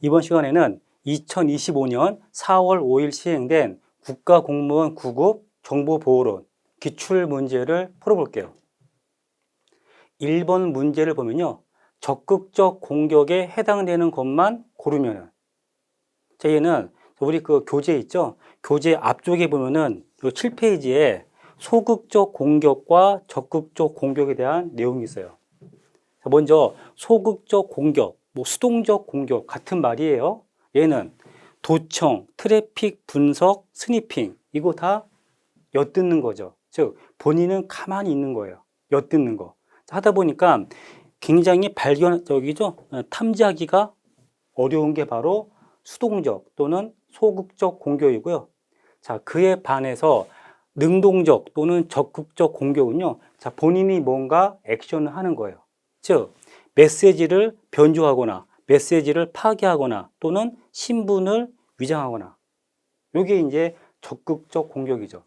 이번 시간에는 2025년 4월 5일 시행된 국가공무원 9급 정보보호론 기출문제를 풀어볼게요. 1번 문제를 보면요. 적극적 공격에 해당되는 것만 고르면은. 자, 얘는 우리 그 교재 있죠? 교재 앞쪽에 보면은 7페이지에 소극적 공격과 적극적 공격에 대한 내용이 있어요. 자, 먼저 소극적 공격, 수동적 공격 같은 말이에요. 얘는 도청, 트래픽 분석, 스니핑 이거 다 엿듣는 거죠. 즉 본인은 가만히 있는 거예요. 엿듣는 거. 하다 보니까 굉장히 탐지하기가 어려운 게 바로 수동적 또는 소극적 공격이고요. 자, 그에 반해서 능동적 또는 적극적 공격은요. 자, 본인이 뭔가 액션을 하는 거예요. 즉, 메시지를 변조하거나 메시지를 파괴하거나 또는 신분을 위장하거나 이게 이제 적극적 공격이죠.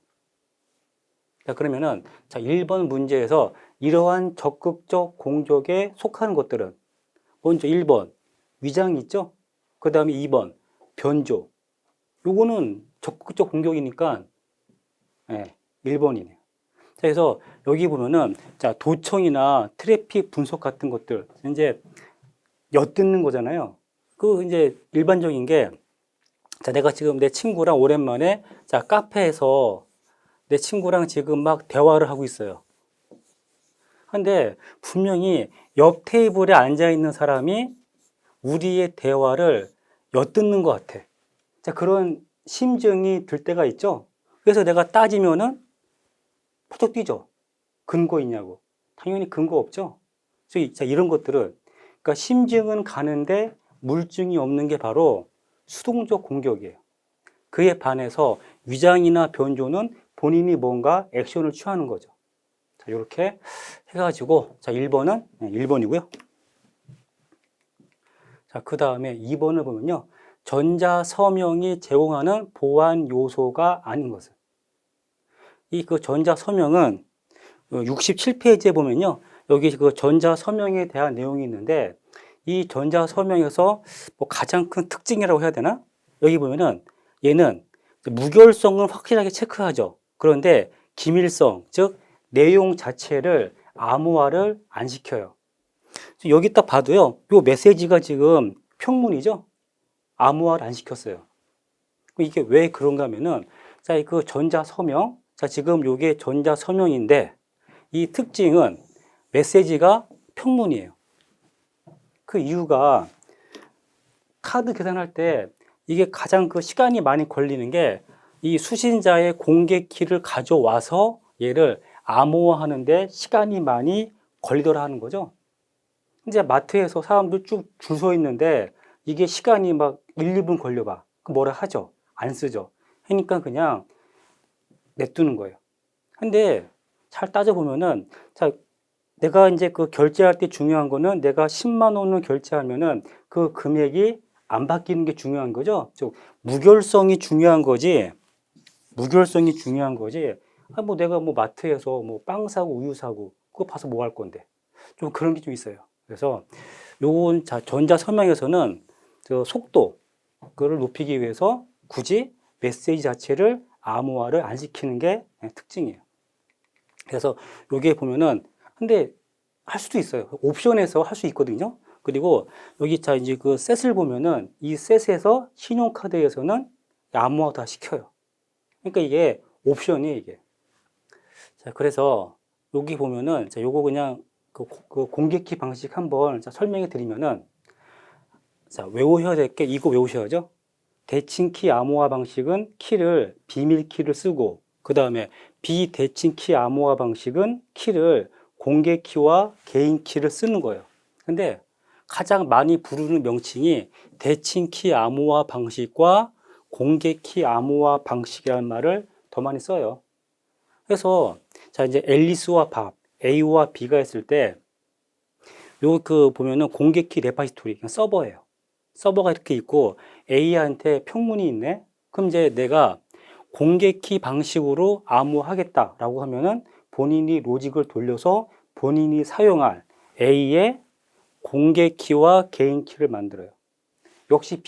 자, 그러면은 자, 1번 문제에서 이러한 적극적 공격에 속하는 것들은 먼저 1번 위장 있죠? 그 다음에 2번 변조. 요거는 적극적 공격이니까 1번이네요. 자, 그래서 여기 보면은 자, 도청이나 트래픽 분석 같은 것들 이제 엿듣는 거잖아요. 그 이제 일반적인 게 자, 내가 지금 내 친구랑 오랜만에 자, 카페에서 내 친구랑 지금 막 대화를 하고 있어요. 근데 분명히 옆 테이블에 앉아 있는 사람이 우리의 대화를 엿듣는 것 같아. 자, 그런 심정이 들 때가 있죠. 그래서 내가 따지면은 퍼쩍 뛰죠. 근거 있냐고. 당연히 근거 없죠. 자, 이런 것들은 그러니까 심증은 가는데 물증이 없는 게 바로 수동적 공격이에요. 그에 반해서 위장이나 변조는 본인이 뭔가 액션을 취하는 거죠. 자, 이렇게 해가지고 자, 1번은 1번이고요. 자, 그 다음에 2번을 보면요. 전자서명이 제공하는 보안 요소가 아닌 것은. 이 그 전자서명은 67페이지에 보면요. 여기 그 전자서명에 대한 내용이 있는데 이 전자서명에서 뭐 가장 큰 특징이라고 해야 되나? 여기 보면은 얘는 무결성을 확실하게 체크하죠. 그런데 기밀성, 즉 내용 자체를 암호화를 안 시켜요. 여기 딱 봐도요. 요 메시지가 지금 평문이죠. 암호화를 안 시켰어요. 이게 왜 그런가 하면은 자, 그 전자서명. 자, 지금 요게 전자서명인데 이 특징은 메시지가 평문이에요. 그 이유가 카드 계산할 때 이게 가장 그 시간이 많이 걸리는 게 이 수신자의 공개 키를 가져와서 얘를 암호화하는데 시간이 많이 걸리더라 하는 거죠. 이제 마트에서 사람들 쭉 줄 서 있는데 이게 시간이 막 1, 2분 걸려봐. 그 뭐라 하죠? 안 쓰죠. 그러니까 그냥 냅두는 거예요. 근데 잘 따져보면은 자, 내가 이제 그 결제할 때 중요한 거는 내가 10만 원을 결제하면은 그 금액이 안 바뀌는 게 중요한 거죠. 즉 무결성이 중요한 거지. 무결성이 중요한 거지. 아, 뭐 내가 뭐 마트에서 뭐 빵 사고 우유 사고 그거 봐서 뭐 할 건데. 좀 그런 게 좀 있어요. 그래서 요건 자, 전자서명에서는 저 속도 그거를 높이기 위해서 굳이 메시지 자체를 암호화를 안 시키는 게 특징이에요. 그래서 여기에 보면은 근데 할 수도 있어요. 옵션에서 할 수 있거든요. 그리고 여기 자 이제 그 셋을 보면은 이 셋에서 신용카드에서는 암호화 다 시켜요. 그러니까 이게 옵션이 이게. 자, 그래서 여기 보면은 자, 요거 그냥 그 공개키 방식 한번 자, 설명해 드리면은 자, 외우셔야 될 게 이거 외우셔야죠. 대칭키 암호화 방식은 키를 비밀키를 쓰고 그 다음에 비대칭키 암호화 방식은 키를 공개키와 개인키를 쓰는 거예요. 근데 가장 많이 부르는 명칭이 대칭키 암호화 방식과 공개키 암호화 방식이라는 말을 더 많이 써요. 그래서 자, 이제 앨리스와 밥, A와 B가 했을 때 요 그 보면은 공개키 레파지토리 그냥 서버예요. 서버가 이렇게 있고 A한테 평문이 있네. 그럼 이제 내가 공개키 방식으로 암호하겠다라고 하면은 본인이 로직을 돌려서 본인이 사용할 A의 공개키와 개인키를 만들어요. 역시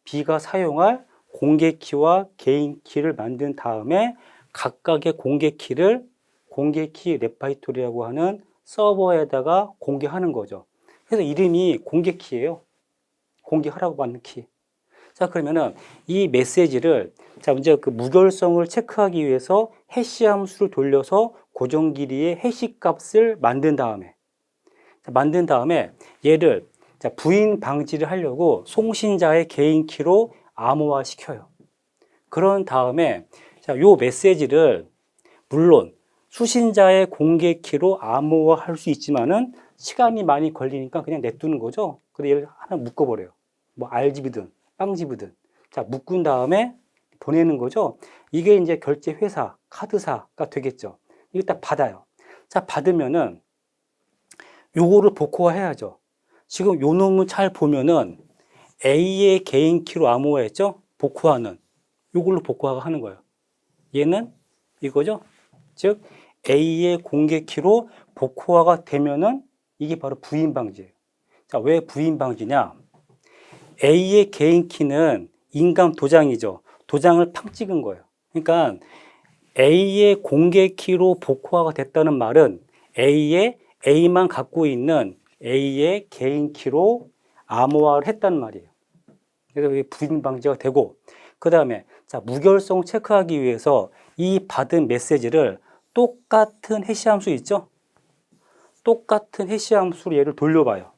B가 사용할 공개 키와 개인 키를 만든 다음에 각각의 공개 키를 공개 키 레파지토리라고 하는 서버에다가 공개하는 거죠. 그래서 이름이 공개 키예요. 공개하라고 받는 키. 자, 그러면은 이 메시지를 자, 먼저 그 무결성을 체크하기 위해서 해시 함수를 돌려서 고정 길이의 해시 값을 만든 다음에 얘를 자, 부인 방지를 하려고 송신자의 개인 키로 암호화 시켜요. 그런 다음에 자, 요 메시지를 물론 수신자의 공개 키로 암호화 할 수 있지만은 시간이 많이 걸리니까 그냥 냅두는 거죠. 그래서 얘를 하나 묶어버려요. 뭐 RGB든 빵지브든. 자, 묶은 다음에 보내는 거죠. 이게 이제 결제 회사, 카드사가 되겠죠. 이거 딱 받아요. 자, 받으면은 요거를 복호화 해야죠. 지금 요 놈을 잘 보면은 A의 개인 키로 암호화했죠? 복호화는. 요걸로 복호화가 하는 거예요. 얘는 이거죠? 즉, A의 공개 키로 복호화가 되면은 이게 바로 부인 방지예요. 자, 왜 부인 방지냐? A의 개인 키는 인감 도장이죠. 도장을 팡 찍은 거예요. 그러니까 A의 공개 키로 복호화가 됐다는 말은 A만 갖고 있는 A의 개인 키로 암호화를 했다는 말이에요. 그래서 이게 부인 방지가 되고, 그 다음에 자, 무결성 체크하기 위해서 이 받은 메시지를 똑같은 해시 함수 있죠? 똑같은 해시 함수로 얘를 돌려봐요.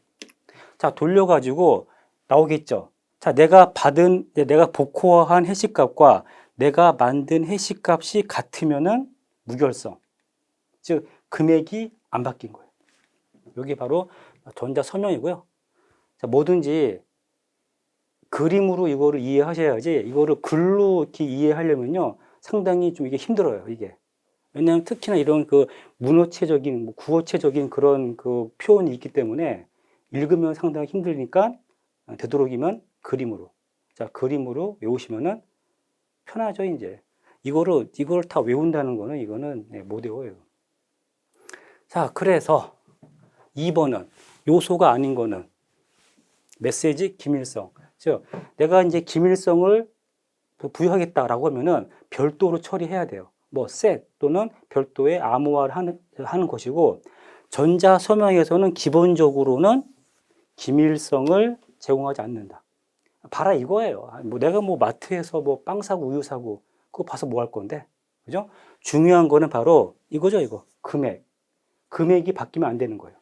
자, 돌려가지고 나오겠죠? 자, 내가 복호화한 해시 값과 내가 만든 해시 값이 같으면은 무결성. 즉, 금액이 안 바뀐 거예요. 이게 바로 전자 서명이고요. 자, 뭐든지 그림으로 이거를 이해하셔야지 이거를 글로 이렇게 이해하려면요. 상당히 좀 이게 힘들어요, 이게. 왜냐하면 특히나 이런 그 문어체적인, 뭐 구어체적인 그런 그 표현이 있기 때문에 읽으면 상당히 힘드니까 되도록이면 그림으로. 자, 그림으로 외우시면은 편하죠, 이제. 이걸 다 외운다는 거는 이거는 못 외워요. 자, 그래서 2번은 요소가 아닌 거는 메시지 기밀성. 즉, 내가 이제 기밀성을 부여하겠다라고 하면은 별도로 처리해야 돼요. 뭐 set 또는 별도의 암호화를 하는 것이고, 전자 서명에서는 기본적으로는 기밀성을 제공하지 않는다. 봐라 이거예요. 뭐 내가 뭐 마트에서 뭐 빵 사고 우유 사고 그거 봐서 뭐 할 건데, 그죠? 중요한 거는 바로 이거죠, 이거 금액이 바뀌면 안 되는 거예요.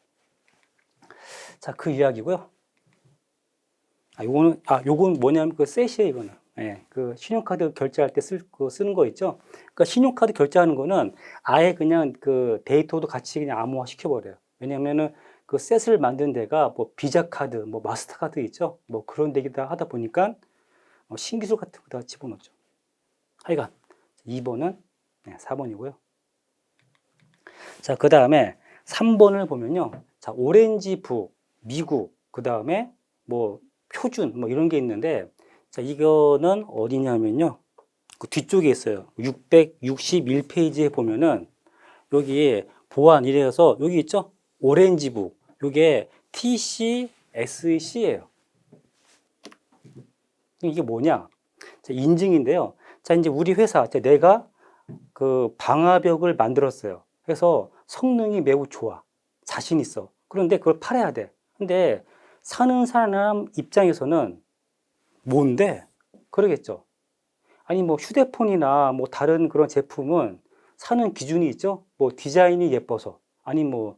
자, 그 이야기고요. 요건 뭐냐면 그 셋이에요, 이거는. 예, 그 신용카드 결제할 때 쓰는 거 있죠? 그러니까 신용카드 결제하는 거는 아예 그냥 그 데이터도 같이 그냥 암호화 시켜버려요. 왜냐면은 그 셋을 만든 데가 뭐 비자 카드, 뭐 마스터카드 있죠? 뭐 그런 데기다 하다 보니까 신기술 같은 거 다 집어넣죠. 하여간 2번은 4번이고요. 자, 그 다음에 3번을 보면요. 자, 오렌지북, 미국, 그 다음에 뭐 표준, 뭐 이런 게 있는데, 자, 이거는 어디냐면요. 그 뒤쪽에 있어요. 661페이지에 보면은 여기에 보안 이래서 여기 있죠? 오렌지북. 요게 TCSC예요. 이게 뭐냐? 자, 인증인데요. 자, 이제 우리 회사, 내가 그 방화벽을 만들었어요. 그래서 성능이 매우 좋아. 자신 있어. 그런데 그걸 팔아야 돼. 근데 사는 사람 입장에서는 뭔데? 그러겠죠. 아니, 뭐 휴대폰이나 뭐 다른 그런 제품은 사는 기준이 있죠. 뭐 디자인이 예뻐서. 아니, 뭐,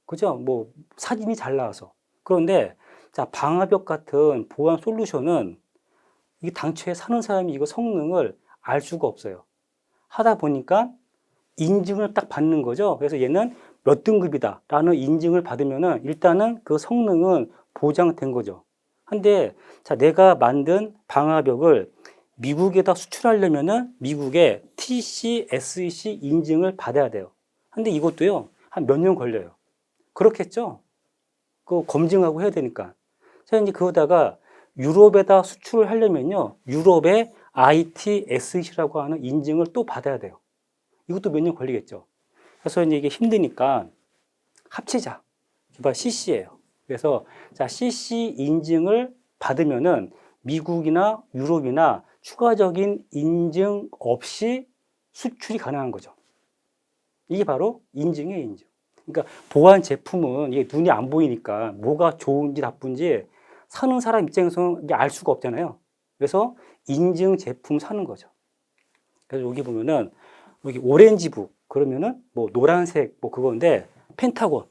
그죠? 뭐 사진이 잘 나와서. 그런데 자, 방화벽 같은 보안 솔루션은 이게 당초에 사는 사람이 이거 성능을 알 수가 없어요. 하다 보니까 인증을 딱 받는 거죠. 그래서 얘는 몇 등급이다 라는 인증을 받으면은 일단은 그 성능은 보장된 거죠. 근데 자, 내가 만든 방화벽을 미국에다 수출하려면은 미국의 TCSC 인증을 받아야 돼요. 근데 이것도요, 한 몇 년 걸려요. 그렇겠죠? 그거 검증하고 해야 되니까. 자, 이제 그러다가 유럽에다 수출을 하려면요, 유럽의 ITSC라고 하는 인증을 또 받아야 돼요. 이것도 몇 년 걸리겠죠. 그래서 이제 이게 힘드니까 합치자. CC예요. 그래서 자, CC 인증을 받으면은 미국이나 유럽이나 추가적인 인증 없이 수출이 가능한 거죠. 이게 바로 인증이에요, 인증. 그러니까 보안 제품은 이게 눈이 안 보이니까 뭐가 좋은지 나쁜지 사는 사람 입장에서는 이게 알 수가 없잖아요. 그래서 인증 제품 사는 거죠. 그래서 여기 보면은 여기 오렌지북 그러면은 뭐 노란색 뭐 그건데 펜타곤,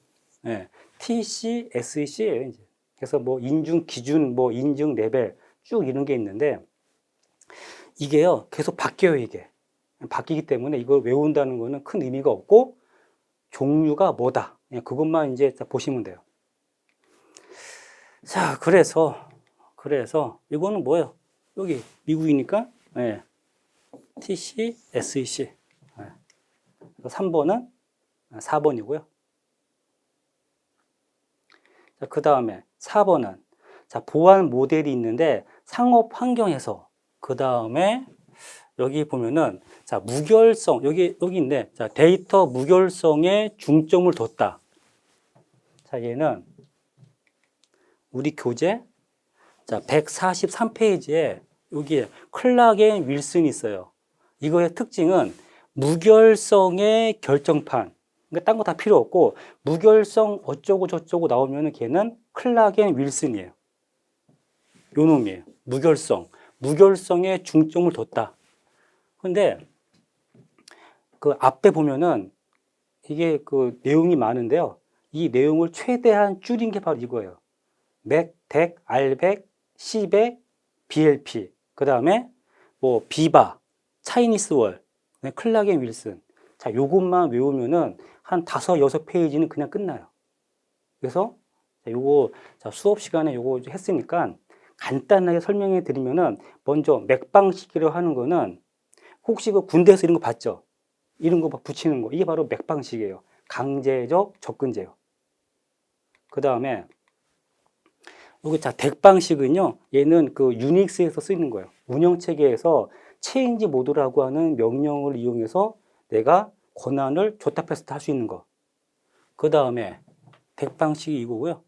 예, TC, SEC예요. 이제. 그래서 뭐 인증 기준, 뭐 인증 레벨 쭉 이런 게 있는데 이게요 계속 바뀌어요. 이게 바뀌기 때문에 이걸 외운다는 거는 큰 의미가 없고 종류가 뭐다. 그냥 그것만 이제 보시면 돼요. 자, 그래서 이거는 뭐예요? 여기 미국이니까 예, TC, SEC. 예. 3번은 4번이고요. 자, 그 다음에 4번은 자, 보안 모델이 있는데 상업 환경에서 그 다음에 여기 보면은 자, 무결성 여기 있는데 자, 데이터 무결성에 중점을 뒀다. 자, 얘는 우리 교재 자, 143페이지에 여기에 클락 앤 윌슨이 있어요. 이거의 특징은 무결성의 결정판. 그러니까 딴 거 다 필요 없고 무결성 어쩌고 저쩌고 나오면은 걔는 클락 앤 윌슨이에요. 요 놈이에요. 무결성에 중점을 뒀다. 근데 그 앞에 보면은 이게 그 내용이 많은데요. 이 내용을 최대한 줄인 게 바로 이거예요. 맥, 덱, 알백, C백, BLP. 그 다음에 뭐 비바, 차이니스 월, 클락 앤 윌슨. 자, 요것만 외우면은 한 5, 6페이지는 그냥 끝나요. 그래서 요거 자, 수업 시간에 요거 했으니까 간단하게 설명해 드리면은 먼저 맥방식이라고 하는 거는 혹시 그 군대에서 이런 거 봤죠? 이런 거 붙이는 거. 이게 바로 맥방식이에요. 강제적 접근제요. 그 다음에 여기 자, 덱방식은요, 얘는 그 유닉스에서 쓰이는 거예요. 운영체계에서 체인지 모드라고 하는 명령을 이용해서 내가 권한을 줬다 뺐다 할 수 있는 거. 그 다음에 덱방식이 이거고요.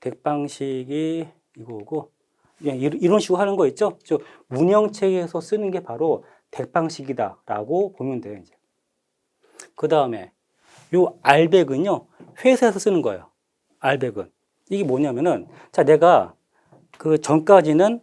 덱방식이 이거고, 그냥 이런 식으로 하는 거 있죠? 즉, 운영체계에서 쓰는 게 바로 덱방식이다라고 보면 돼요, 이제. 그 다음에 요 알백은요, 회사에서 쓰는 거예요. 알백은. 이게 뭐냐면은, 자, 내가 그 전까지는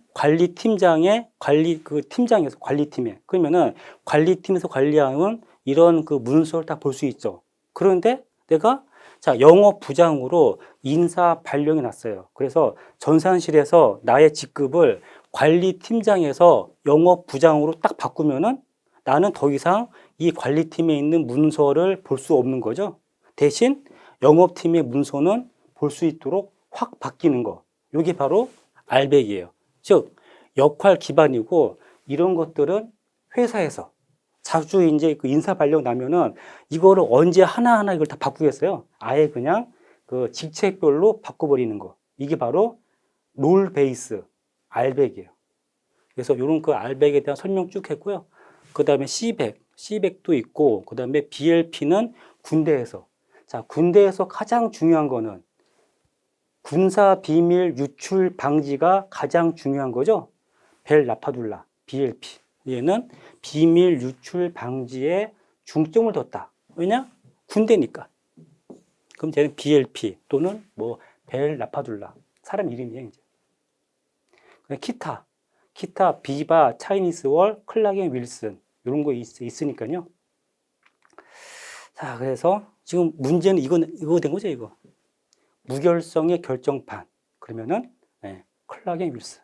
팀장에서 관리팀에. 그러면은 관리팀에서 관리하는 이런 그 문서를 다 볼 수 있죠. 그런데 내가 자, 영업부장으로 인사 발령이 났어요. 그래서 전산실에서 나의 직급을 관리팀장에서 영업부장으로 딱 바꾸면은 나는 더 이상 이 관리팀에 있는 문서를 볼 수 없는 거죠. 대신 영업팀의 문서는 볼 수 있도록 확 바뀌는 거. 이게 바로 알백이에요. 즉, 역할 기반이고 이런 것들은 회사에서 자주 이제 그 인사 발령 나면은 이거를 언제 하나하나 이걸 다 바꾸겠어요? 아예 그냥 그 직책별로 바꿔버리는 거. 이게 바로 롤 베이스 알백이에요. 그래서 이런 그 알백에 대한 설명 쭉 했고요. 그 다음에 C백도 있고, 그 다음에 BLP는 군대에서. 자, 군대에서 가장 중요한 거는 군사 비밀 유출 방지가 가장 중요한 거죠. 벨 라파둘라, BLP. 얘는 비밀 유출 방지에 중점을 뒀다. 왜냐? 군대니까. 그럼 얘는 BLP 또는 뭐 벨 라파둘라. 사람 이름이에요, 이제. 기타, 비바, 차이니스 월, 클락 앤 윌슨. 이런 거 있으니까요. 자, 그래서 지금 문제는 이거 된 거죠, 이거. 무결성의 결정판. 그러면은, 네, 클락 앤 윌슨.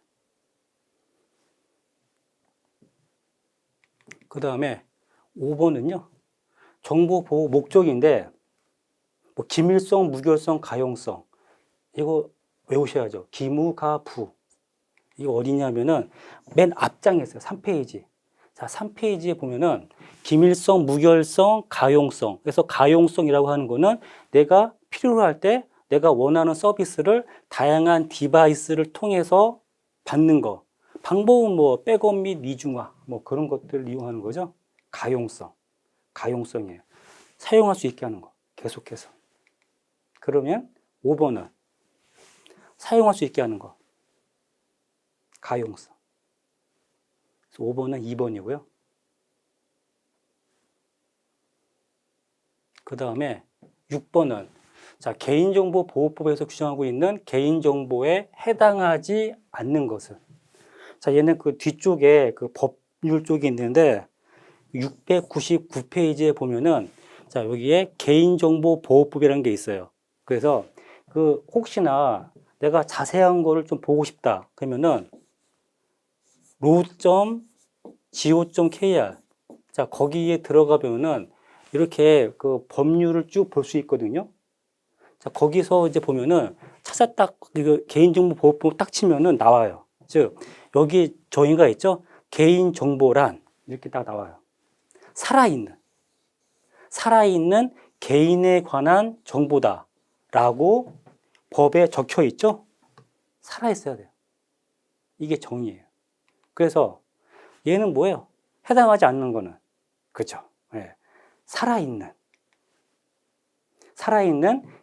그 다음에 5번은요, 정보 보호 목적인데, 뭐, 기밀성, 무결성, 가용성. 이거 외우셔야죠. 기무가부. 이거 어디냐면은 맨 앞장에 있어요. 3페이지. 자, 3페이지에 보면은 기밀성, 무결성, 가용성. 그래서 가용성이라고 하는 거는 내가 필요로 할 때 내가 원하는 서비스를 다양한 디바이스를 통해서 받는 거. 방법은 뭐 백업 및 이중화 뭐 그런 것들을 이용하는 거죠. 가용성이에요. 사용할 수 있게 하는 거. 계속해서. 그러면 5번은 사용할 수 있게 하는 거. 가용성. 5번은 2번이고요. 그 다음에 6번은 자, 개인정보보호법에서 규정하고 있는 개인정보에 해당하지 않는 것을. 자, 얘는 그 뒤쪽에 그 법률 쪽이 있는데 699페이지에 보면은 자, 여기에 개인정보보호법이라는 게 있어요. 그래서 그 혹시나 내가 자세한 거를 좀 보고 싶다. 그러면은 law.go.kr 자, 거기에 들어가 보면은 이렇게 그 법률을 쭉 볼 수 있거든요. 자, 거기서 이제 보면은 찾아 딱 그 개인정보보호법 딱 치면은 나와요. 즉 여기 정의가 있죠. 개인정보란 이렇게 딱 나와요. 살아있는 개인에 관한 정보다라고 법에 적혀 있죠. 살아있어야 돼요. 이게 정의예요. 그래서 얘는 뭐예요? 해당하지 않는 거는 그렇죠. 네. 살아있는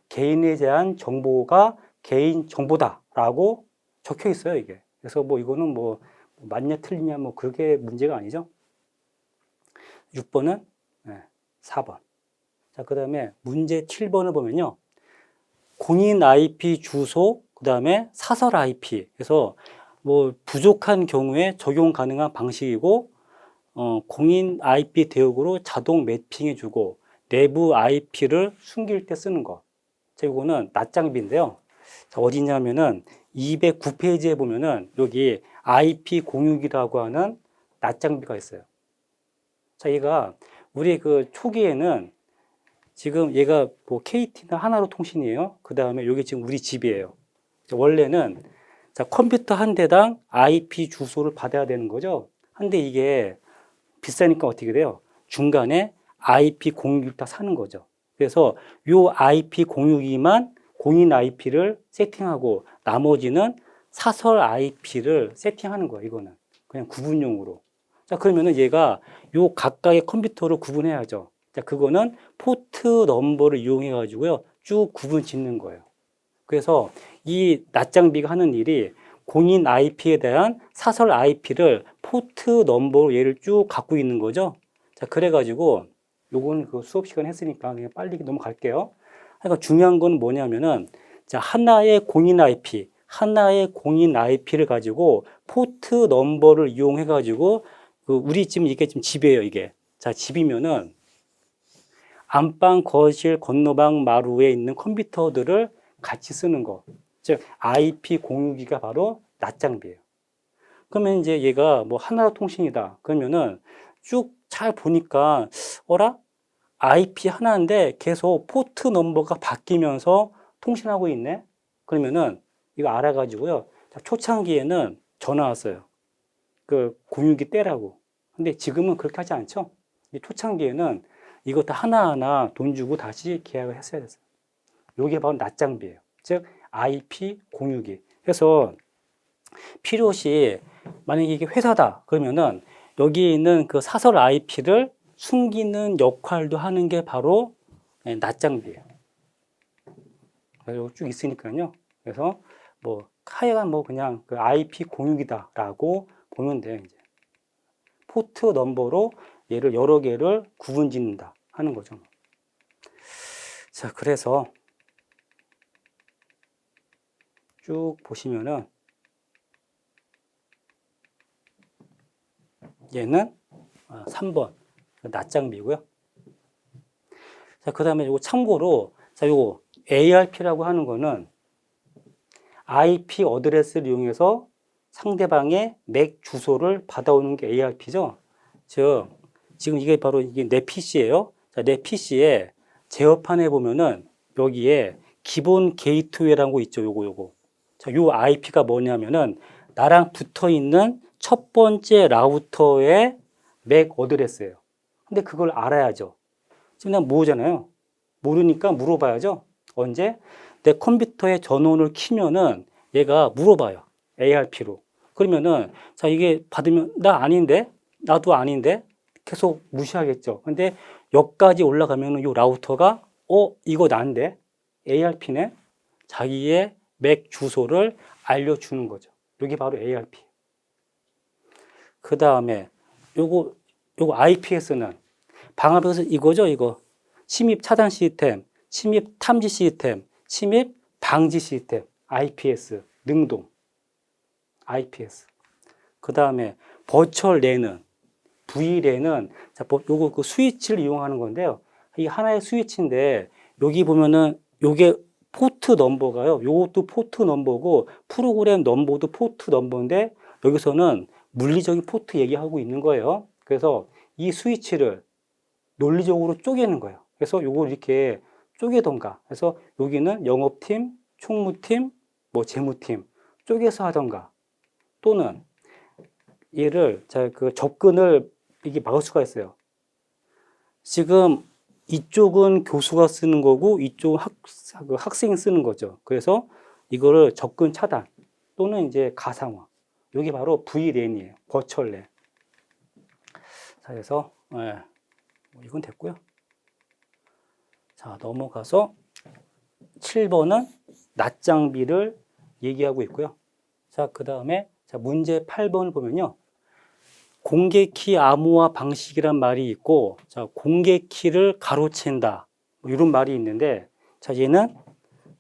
개인에 대한 정보가 개인 정보다라고 적혀 있어요, 이게. 그래서 뭐 이거는 뭐 맞냐 틀리냐 뭐 그게 문제가 아니죠. 6번은 4번. 자, 그다음에 문제 7번을 보면요. 공인 IP 주소, 그다음에 사설 IP. 그래서 뭐 부족한 경우에 적용 가능한 방식이고 공인 IP 대역으로 자동 매핑해주고 내부 IP를 숨길 때 쓰는 거. 자, 이거는 낱장비인데요. 자, 어디냐면은 209페이지에 보면은 여기 IP 공유기라고 하는 낱장비가 있어요. 자, 얘가 우리 그 초기에는 지금 얘가 뭐 KT나 하나로 통신이에요. 그 다음에 여기 지금 우리 집이에요. 원래는 자, 컴퓨터 한 대당 IP 주소를 받아야 되는 거죠. 근데 이게 비싸니까 어떻게 돼요? 중간에 IP 공유기를 다 사는 거죠. 그래서 요 IP 공유기만 공인 IP를 세팅하고 나머지는 사설 IP를 세팅하는 거예요. 이거는 그냥 구분용으로. 자, 그러면은 얘가 요 각각의 컴퓨터로 구분해야죠. 자, 그거는 포트 넘버를 이용해 가지고요. 쭉 구분 짓는 거예요. 그래서 이 낱장비가 하는 일이 공인 IP에 대한 사설 IP를 포트 넘버로 얘를 쭉 갖고 있는 거죠. 자, 그래가지고 요거는 그 수업 시간 했으니까 그냥 빨리 넘어갈게요. 그러니까 중요한 건 뭐냐면은 자, 하나의 공인 IP를 가지고 포트 넘버를 이용해 가지고 그 우리 지금 이게 지금 집이에요, 이게. 자, 집이면은 안방, 거실, 건너방, 마루에 있는 컴퓨터들을 같이 쓰는 거. 즉, IP 공유기가 바로 낱장비예요. 그러면 이제 얘가 뭐 하나로 통신이다. 그러면은 쭉 잘 보니까, 어라? IP 하나인데 계속 포트 넘버가 바뀌면서 통신하고 있네? 그러면은 이거 알아가지고요. 초창기에는 전화 왔어요. 그 공유기 떼라고. 근데 지금은 그렇게 하지 않죠? 초창기에는 이거 다 하나하나 돈 주고 다시 계약을 했어야 됐어요. 이게 바로 낱장비예요. 즉 IP 공유기. 그래서 필요시 만약에 이게 회사다 그러면은 여기 있는 그 사설 IP를 숨기는 역할도 하는 게 바로 낱장비예요. 그래서 쭉 있으니까요. 그래서 뭐 하여간 뭐 그냥 그 IP 공유기다라고 보면 돼요. 이제 포트 넘버로 얘를 여러 개를 구분 짓는다 하는 거죠. 자, 그래서 쭉 보시면은 얘는 3번 낱장비고요. 자, 그다음에 요거 참고로 자, 요거 ARP라고 하는 거는 IP 어드레스를 이용해서 상대방의 맥 주소를 받아오는 게 ARP죠. 즉 지금 이게 바로 이게 내 PC예요. 자, 내 PC에 제어판에 보면은 여기에 기본 게이트웨이라는 거 있죠. 요거. 자, 요 IP가 뭐냐면은 나랑 붙어 있는 첫 번째 라우터의 맥 어드레스예요. 근데 그걸 알아야죠. 지금 난 모르잖아요. 모르니까 물어봐야죠. 언제? 내 컴퓨터에 전원을 키면은 얘가 물어봐요. ARP로. 그러면은 자, 이게 받으면 나 아닌데? 나도 아닌데? 계속 무시하겠죠. 근데 여기까지 올라가면은 요 라우터가 이거 난데? ARP네? 자기의 맥 주소를 알려주는 거죠. 이게 바로 ARP. 그 다음에 요거 IPS는 방화벽에서 이거죠, 이거. 침입 차단 시스템, 침입 탐지 시스템, 침입 방지 시스템, IPS, 능동, IPS. 그 다음에 버추얼 랜은, VLAN은, 자, 요거 그 스위치를 이용하는 건데요. 이 하나의 스위치인데, 여기 보면은, 요게 포트 넘버가요. 요것도 포트 넘버고, 프로그램 넘버도 포트 넘버인데, 여기서는 물리적인 포트 얘기하고 있는 거예요. 그래서 이 스위치를 논리적으로 쪼개는 거예요. 그래서 요걸 이렇게 쪼개던가. 그래서 여기는 영업팀, 총무팀, 뭐 재무팀 쪼개서 하던가. 또는 얘를 그 접근을 이게 막을 수가 있어요. 지금 이쪽은 교수가 쓰는 거고 이쪽은 학생이 쓰는 거죠. 그래서 이거를 접근 차단 또는 이제 가상화. 여기 바로 VLAN이에요. 버추얼 랜. 자, 그래서 이건 됐고요. 자, 넘어가서 7번은 낮 장비를 얘기하고 있고요. 자, 그 다음에 문제 8번을 보면요. 공개키 암호화 방식이란 말이 있고, 자, 공개키를 가로챈다. 뭐 이런 말이 있는데, 자, 얘는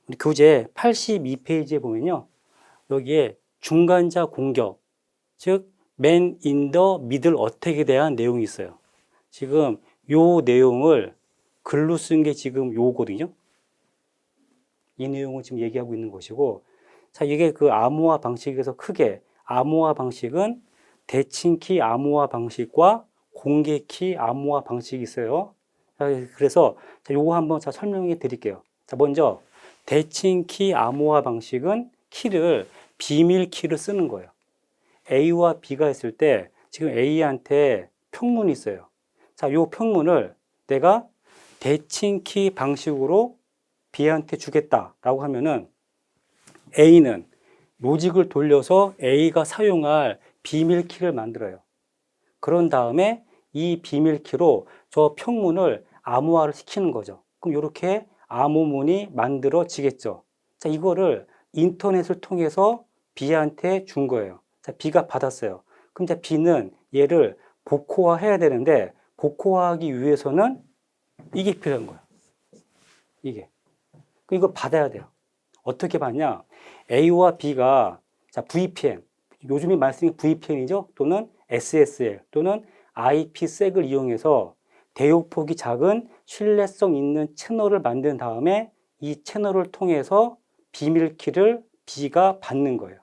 우리 교재 82페이지에 보면요. 여기에 중간자 공격, 즉, man in the middle attack에 대한 내용이 있어요. 지금 요 내용을 글로 쓴 게 지금 요거거든요. 이 내용을 지금 얘기하고 있는 것이고, 자, 이게 그 암호화 방식에서 크게, 암호화 방식은 대칭키 암호화 방식과 공개키 암호화 방식이 있어요. 자, 그래서 요거 한번 설명해 드릴게요. 자, 먼저 대칭키 암호화 방식은 키를 비밀 키를 쓰는 거예요. A와 B가 있을 때 지금 A한테 평문이 있어요. 자, 요 평문을 내가 대칭키 방식으로 B한테 주겠다라고 하면은 A는 로직을 돌려서 A가 사용할 비밀키를 만들어요. 그런 다음에 이 비밀키로 저 평문을 암호화를 시키는 거죠. 그럼 이렇게 암호문이 만들어지겠죠. 자, 이거를 인터넷을 통해서 B한테 준 거예요. 자, B가 받았어요. 그럼 이제 B는 얘를 복호화 해야 되는데 복호화하기 위해서는 이게 필요한 거예요. 이게. 이거 받아야 돼요. 어떻게 받냐? A와 B가 자, VPN, 요즘에 많이 쓰는 게 VPN이죠? 또는 SSL 또는 IPsek을 이용해서 대역폭이 작은 신뢰성 있는 채널을 만든 다음에 이 채널을 통해서 비밀키를 B가 받는 거예요.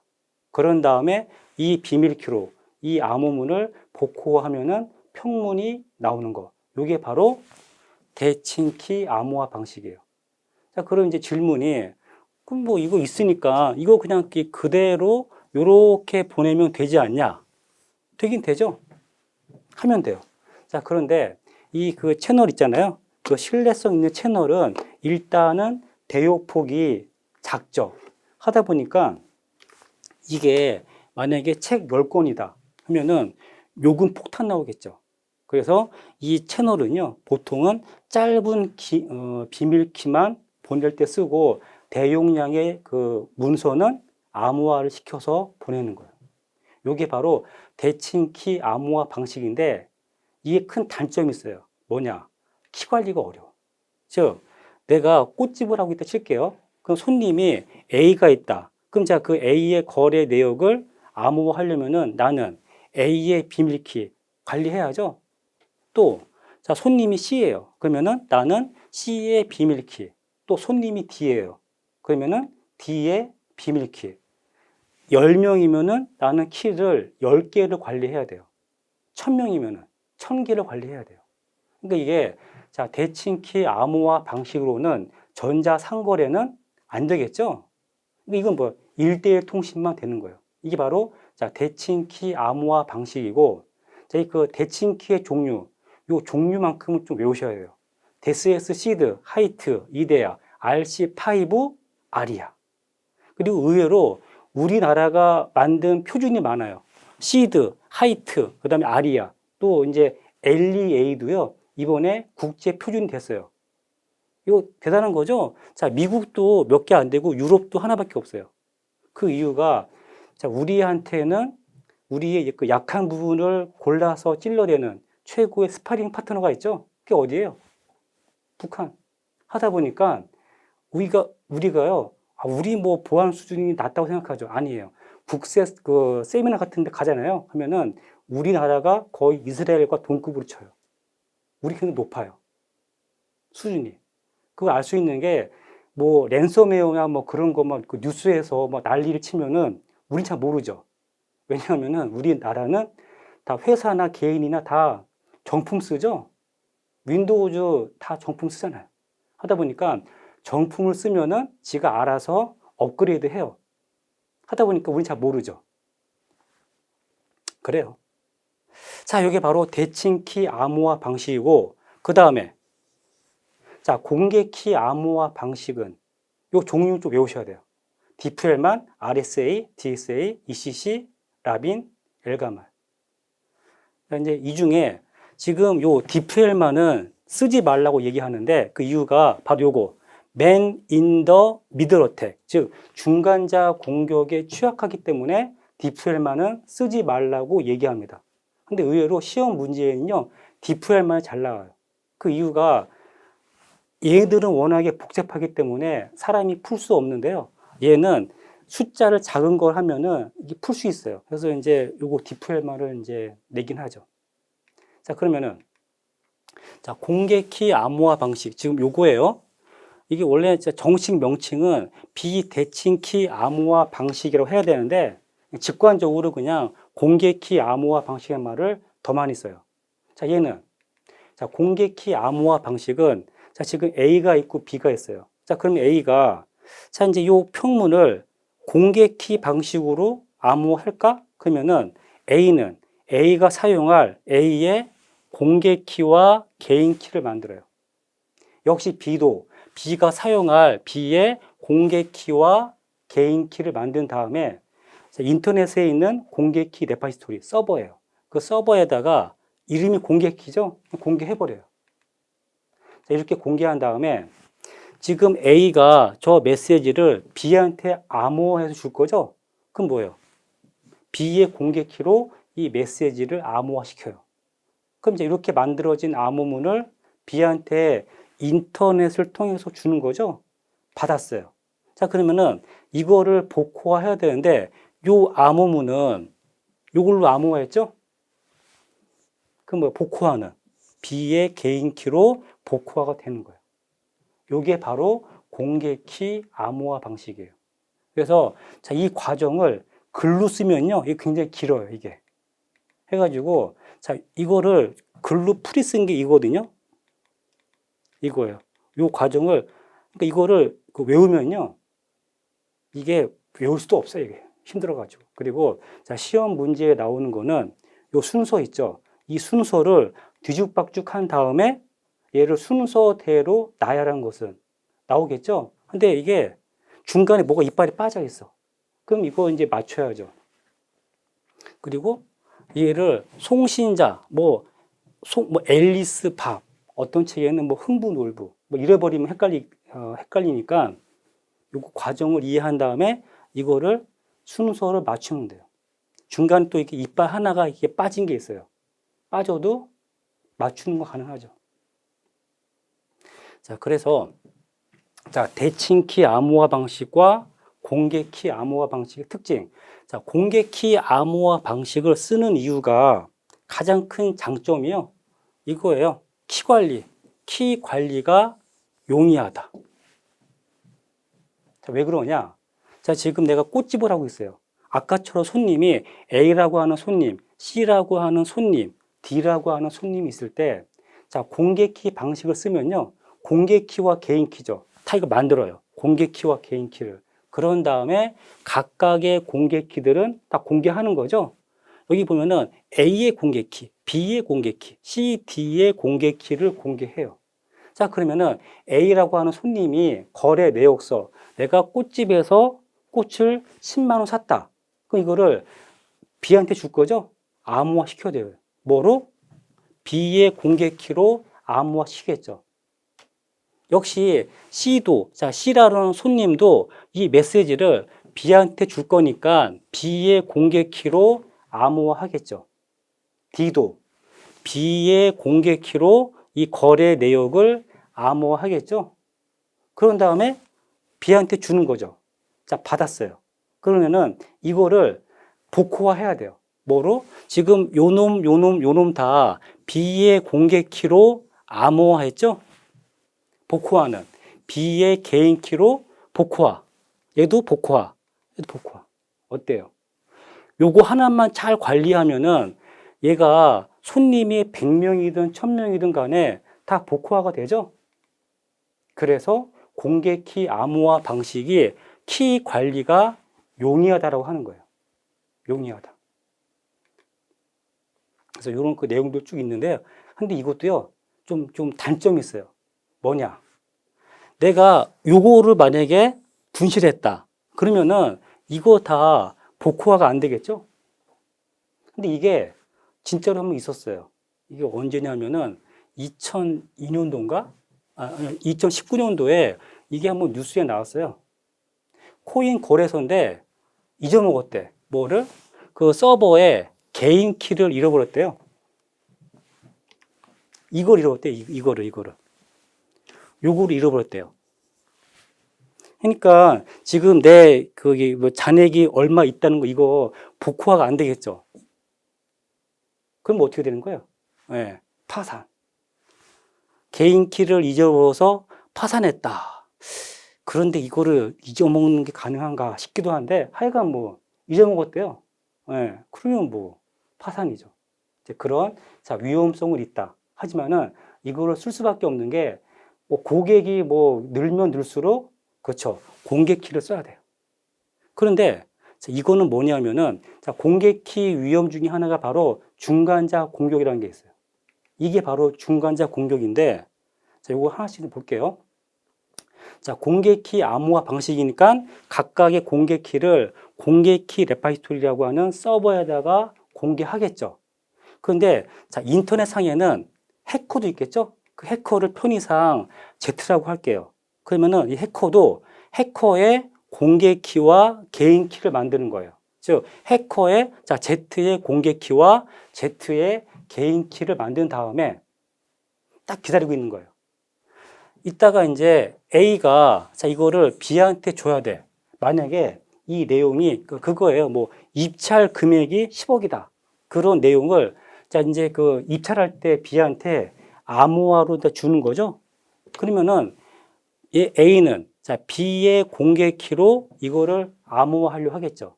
그런 다음에 이 비밀키로 이 암호문을 복호하면은 평문이 나오는 거. 이게 바로 대칭키 암호화 방식이에요. 자, 그럼 이제 질문이, 그럼 뭐 이거 있으니까 이거 그냥 그대로 요렇게 보내면 되지 않냐? 되긴 되죠? 하면 돼요. 자, 그런데 이 그 채널 있잖아요. 그 신뢰성 있는 채널은 일단은 대역폭이 작죠. 하다 보니까 이게 만약에 책 10권이다 하면은 요금 폭탄 나오겠죠. 그래서 이 채널은요, 보통은 짧은 비밀키만 보낼 때 쓰고 대용량의 그 문서는 암호화를 시켜서 보내는 거예요. 이게 바로 대칭키 암호화 방식인데 이게 큰 단점이 있어요. 뭐냐? 키 관리가 어려워. 즉, 내가 꽃집을 하고 있다 칠게요. 그럼 손님이 A가 있다. 그럼 자, 그 A의 거래 내역을 암호화하려면은 나는 A의 비밀키 관리해야죠. 또, 자, 손님이 C예요. 그러면은 나는 C의 비밀키. 또 손님이 D예요. 그러면은 D의 비밀키. 10명이면은 나는 키를 10개를 관리해야 돼요. 1000명이면은 1000개를 관리해야 돼요. 그러니까 이게 자, 대칭키 암호화 방식으로는 전자상거래는 안 되겠죠? 그러니까 이건 뭐 1대1 통신만 되는 거예요. 이게 바로 자, 대칭키 암호화 방식이고, 자, 그 대칭키의 종류, 요 종류만큼은 좀 외우셔야 돼요. 데스에스 시드, 하이트, 이데아, RC5, 아리아. 그리고 의외로 우리나라가 만든 표준이 많아요. 시드, 하이트, 그 다음에 아리아, 또 이제 LEA도요, 이번에 국제 표준이 됐어요. 이거 대단한 거죠? 자, 미국도 몇 개 안 되고 유럽도 하나밖에 없어요. 그 이유가, 자, 우리한테는 우리의 그 약한 부분을 골라서 찔러대는 최고의 스파링 파트너가 있죠. 그게 어디예요? 북한. 하다 보니까 우리가요, 우리 뭐 보안 수준이 낮다고 생각하죠. 아니에요. 국제 그 세미나 같은 데 가잖아요. 하면은 우리나라가 거의 이스라엘과 동급으로 쳐요. 우리 굉장히 높아요. 수준이. 그걸 알 수 있는 게 뭐 랜섬웨어나 뭐 그런 거만 그 뉴스에서 뭐 난리를 치면은 우린 잘 모르죠. 왜냐하면은 우리나라는 다 회사나 개인이나 다 정품 쓰죠. 윈도우즈 다 정품 쓰잖아요. 하다 보니까 정품을 쓰면은 지가 알아서 업그레이드 해요. 하다 보니까 우린 잘 모르죠. 그래요. 자, 이게 바로 대칭키 암호화 방식이고, 그 다음에 자, 공개키 암호화 방식은 요 종류 좀 외우셔야 돼요. DPL만, RSA, DSA, ECC, 라빈, 엘가말. 이제 이 중에 지금 요 DPL만은 쓰지 말라고 얘기하는데 그 이유가 바로 요거. Man in the middle attack. 즉, 중간자 공격에 취약하기 때문에 DPL만은 쓰지 말라고 얘기합니다. 근데 의외로 시험 문제에는요, DPL만이 잘 나와요. 그 이유가 얘들은 워낙에 복잡하기 때문에 사람이 풀 수 없는데요. 얘는 숫자를 작은 걸 하면은 이게 풀 수 있어요. 그래서 이제 요거 DPL만을 이제 내긴 하죠. 자, 그러면은 자, 공개키 암호화 방식 지금 요거예요. 이게 원래 정식 명칭은 비대칭키 암호화 방식이라고 해야 되는데 직관적으로 그냥 공개키 암호화 방식의 말을 더 많이 써요. 자, 얘는 자, 공개키 암호화 방식은 자, 지금 A가 있고 B가 있어요. 자, 그러면 A가 자, 이제 요 평문을 공개키 방식으로 암호할까? 그러면은 A는 A가 사용할 A의 공개키와 개인키를 만들어요. 역시 B도 B가 사용할 B의 공개키와 개인키를 만든 다음에 인터넷에 있는 공개키 레파지토리 서버예요. 그 서버에다가 이름이 공개키죠? 공개해버려요. 이렇게 공개한 다음에 지금 A가 저 메시지를 B한테 암호해서 줄 거죠? 그럼 뭐예요? B의 공개키로 이 메시지를 암호화시켜요. 그럼 이제 이렇게 만들어진 암호문을 B한테 인터넷을 통해서 주는 거죠? 받았어요. 자, 그러면은 이거를 복호화해야 되는데 요 암호문은 요걸로 암호화했죠? 그럼 뭐 복호화는 B의 개인키로 복호화가 되는 거예요. 요게 바로 공개키 암호화 방식이에요. 그래서 자, 이 과정을 글로 쓰면요. 이게 굉장히 길어요, 이게. 해가지고 자, 이거를 글로 풀이 쓴 게 이거거든요. 이거예요. 요 과정을 그러니까 이거를 외우면요. 이게 외울 수도 없어요, 이게. 힘들어가지고. 그리고 자, 시험 문제에 나오는 거는 요 순서 있죠. 이 순서를 뒤죽박죽 한 다음에 얘를 순서대로 나열한 것은 나오겠죠? 근데 이게 중간에 뭐가 이빨이 빠져 있어. 그럼 이거 이제 맞춰야죠. 그리고 얘를 송신자, 뭐 앨리스 밥, 어떤 책에는 뭐 흥부놀부, 뭐 잃어버리면 헷갈리니까 요거 과정을 이해한 다음에 이거를 순서를 맞추면 돼요. 중간에 또 이렇게 이빨 하나가 이렇게 빠진 게 있어요. 빠져도 맞추는 거 가능하죠. 자, 그래서 자, 대칭키 암호화 방식과 공개키 암호화 방식의 특징. 자, 공개키 암호화 방식을 쓰는 이유가 가장 큰 장점이요. 이거예요. 키 관리가 용이하다. 자, 왜 그러냐? 자, 지금 내가 꽃집을 하고 있어요. 아까처럼 손님이 A라고 하는 손님, C라고 하는 손님, D라고 하는 손님이 있을 때, 자, 공개키 방식을 쓰면요. 공개키와 개인키죠. 다 이거 만들어요. 공개키와 개인키를. 그런 다음에 각각의 공개키들은 다 공개하는 거죠. 여기 보면은 A의 공개키, B의 공개키, C, D의 공개키를 공개해요. 자, 그러면은 A라고 하는 손님이 거래 내역서, 내가 꽃집에서 꽃을 10만 원 샀다. 그럼 이거를 B한테 줄 거죠? 암호화 시켜야 돼요. 뭐로? B의 공개키로 암호화 시키겠죠. 역시 C도, 자, C라는 손님도 이 메시지를 B한테 줄 거니까 B의 공개키로 암호화하겠죠. D도 B의 공개키로 이 거래 내역을 암호화하겠죠. 그런 다음에 B한테 주는 거죠. 자, 받았어요. 그러면은 이거를 복호화해야 돼요. 뭐로? 지금 요놈 다 B의 공개키로 암호화했죠? 복호화는 B의 개인 키로 복호화. 얘도 복호화. 얘도 복호화. 어때요? 요거 하나만 잘 관리하면은 얘가 손님이 100명이든 1000명이든 간에 다 복호화가 되죠? 그래서 공개키 암호화 방식이 키 관리가 용이하다라고 하는 거예요. 용이하다. 그래서 이런 그 내용들 쭉 있는데요. 근데 이것도요, 좀 단점이 있어요. 뭐냐? 내가 요거를 만약에 분실했다. 그러면은 이거 다 복호화가 안 되겠죠? 근데 이게 진짜로 한번 있었어요. 이게 언제냐면은 2002년도인가? 2019년도에 이게 한번 뉴스에 나왔어요. 코인 거래소인데 잊어먹었대. 뭐를? 그 서버에 개인 키를 잃어버렸대요. 이걸 잃어버렸대. 이거를. 요거를 잃어버렸대요. 그러니까 지금 내 거기 뭐 잔액이 얼마 있다는 거 이거 복호화가 안 되겠죠. 그럼 어떻게 되는 거예요? 네, 파산. 개인 키를 잊어버려서 파산했다. 그런데 이거를 잊어먹는 게 가능한가 싶기도 한데 하여간 뭐 잊어먹었대요. 네, 그러면 뭐 파산이죠. 이제 그런 위험성은 있다. 하지만은 이거를 쓸 수밖에 없는 게 뭐 고객이 뭐 늘면 늘수록 그렇죠. 공개키를 써야 돼요. 그런데 이거는 뭐냐면은 공개키 위험 중에 하나가 바로 중간자 공격이라는 게 있어요. 이게 바로 중간자 공격인데 이거 하나씩 볼게요. 자, 공개키 암호화 방식이니까 각각의 공개키를 공개키 레파지토리라고 하는 서버에다가 공개하겠죠. 그런데 인터넷 상에는 해커도 있겠죠? 그 해커를 편의상 Z라고 할게요. 그러면은 이 해커도 해커의 공개키와 개인 키를 만드는 거예요. 즉, 해커의 Z의 공개키와 Z의 개인 키를 만든 다음에 딱 기다리고 있는 거예요. 이따가 이제 A가 이거를 B한테 줘야 돼. 만약에 이 내용이 그거예요. 뭐 입찰 금액이 10억이다. 그런 내용을 이제 그 입찰할 때 B한테 암호화로 주는 거죠. 그러면은 이 A는 B의 공개키로 이거를 암호화하려고 하겠죠.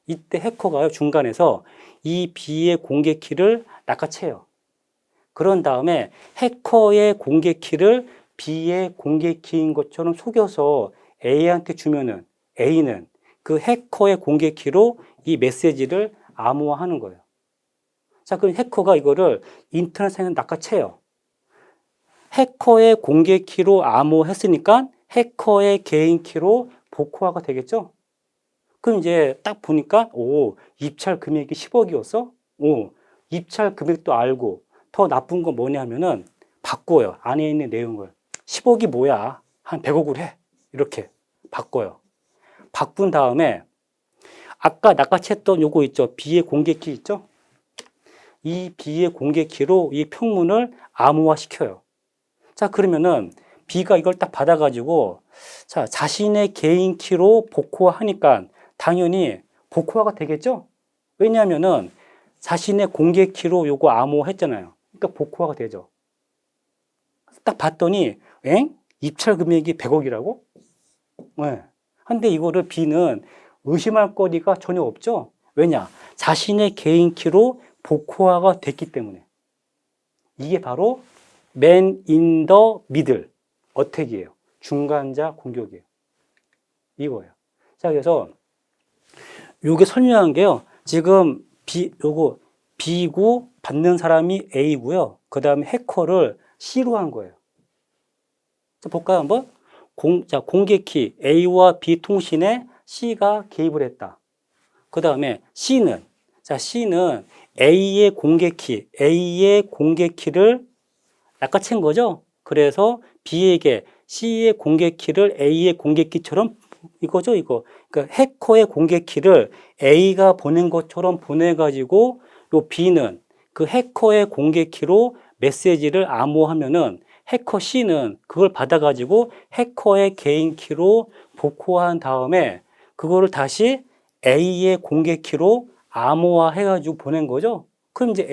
이때 해커가 중간에서 이 B의 공개키를 낚아채요. 그런 다음에 해커의 공개키를 B의 공개키인 것처럼 속여서 A한테 주면은 A는 그 해커의 공개키로 이 메시지를 암호화하는 거예요. 자, 그럼 해커가 이거를 인터넷상에 낚아채요. 해커의 공개키로 암호했으니까 해커의 개인 키로 복호화가 되겠죠? 그럼 이제 딱 보니까, 입찰 금액이 10억이었어? 입찰 금액도 알고, 더 나쁜 건 뭐냐면은, 바꿔요. 안에 있는 내용을. 10억이 뭐야? 한 100억을 해. 이렇게 바꿔요. 바꾼 다음에, 아까 낚아챘던 요거 있죠? B의 공개키 있죠? 이 B의 공개키로 이 평문을 암호화 시켜요. 자, 그러면은 B가 이걸 딱 받아가지고 자신의 개인 키로 복호화 하니까 당연히 복호화가 되겠죠? 왜냐하면은 자신의 공개 키로 요거 암호화 했잖아요. 그러니까 복호화가 되죠. 딱 봤더니 입찰 금액이 100억이라고? 네. 근데 이거를 B는 의심할 거리가 전혀 없죠? 왜냐? 자신의 개인 키로 복호화가 됐기 때문에. 이게 바로 Man in the middle 어택이에요. 중간자 공격이에요. 이거예요. 자, 그래서 요게 설명한 게요. 지금 요거 B고 받는 사람이 A고요. 그 다음에 해커를 C로 한 거예요. 자, 볼까요, 한번? 공개키 A와 B 통신에 C가 개입을 했다. 그 다음에 C는 A의 공개키를 낚아챈 거죠. 그래서 B에게 C의 공개키를 A의 공개키처럼 이거죠, 이거. 그러니까 해커의 공개키를 A가 보낸 것처럼 보내가지고 요 B는 그 해커의 공개키로 메시지를 암호하면은 해커 C는 그걸 받아가지고 해커의 개인 키로 복호한 다음에 그거를 다시 A의 공개키로 암호화해가지고 보낸 거죠. 그럼 이제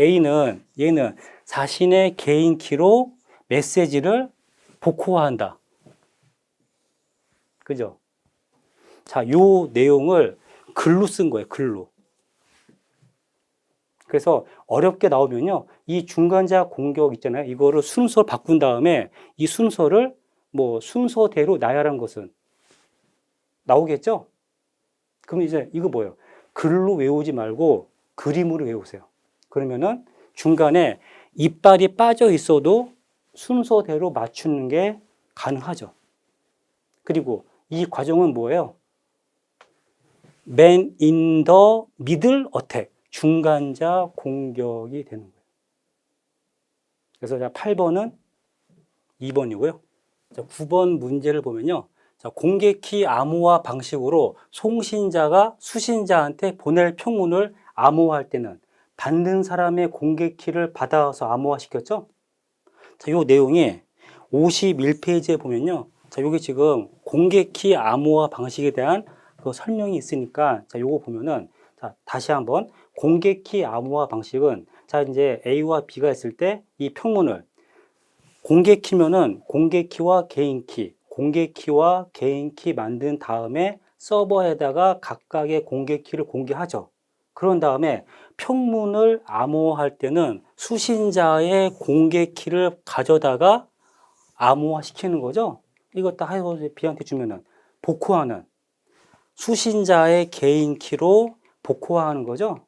얘는 자신의 개인 키로 메시지를 복호화한다. 그죠? 자, 요 내용을 글로 쓴 거예요, 글로. 그래서 어렵게 나오면요, 이 중간자 공격 있잖아요. 이거를 순서를 바꾼 다음에 이 순서를 뭐 순서대로 나열한 것은 나오겠죠? 그럼 이제 이거 뭐예요? 글로 외우지 말고 그림으로 외우세요. 그러면은 중간에 이빨이 빠져 있어도 순서대로 맞추는 게 가능하죠. 그리고 이 과정은 뭐예요? Man in the middle attack. 중간자 공격이 되는 거예요. 그래서 자, 8번은 2번이고요. 자, 9번 문제를 보면요. 자, 공개키 암호화 방식으로 송신자가 수신자한테 보낼 평문을 암호화할 때는 받는 사람의 공개키를 받아서 암호화 시켰죠? 자, 요 내용이 51페이지에 보면요. 자, 여기 지금 공개키 암호화 방식에 대한 그 설명이 있으니까, 자, 요거 보면은, 자, 다시 한번, 공개키 암호화 방식은, 자, 이제 A와 B가 있을 때 이 평문을, 공개키면은 공개키와 개인키, 공개키와 개인키 만든 다음에 서버에다가 각각의 공개키를 공개하죠. 그런 다음에 평문을 암호화할 때는 수신자의 공개키를 가져다가 암호화 시키는 거죠. 이거 딱 해서 B한테 주면은 복호하는 수신자의 개인 키로 복호화하는 거죠.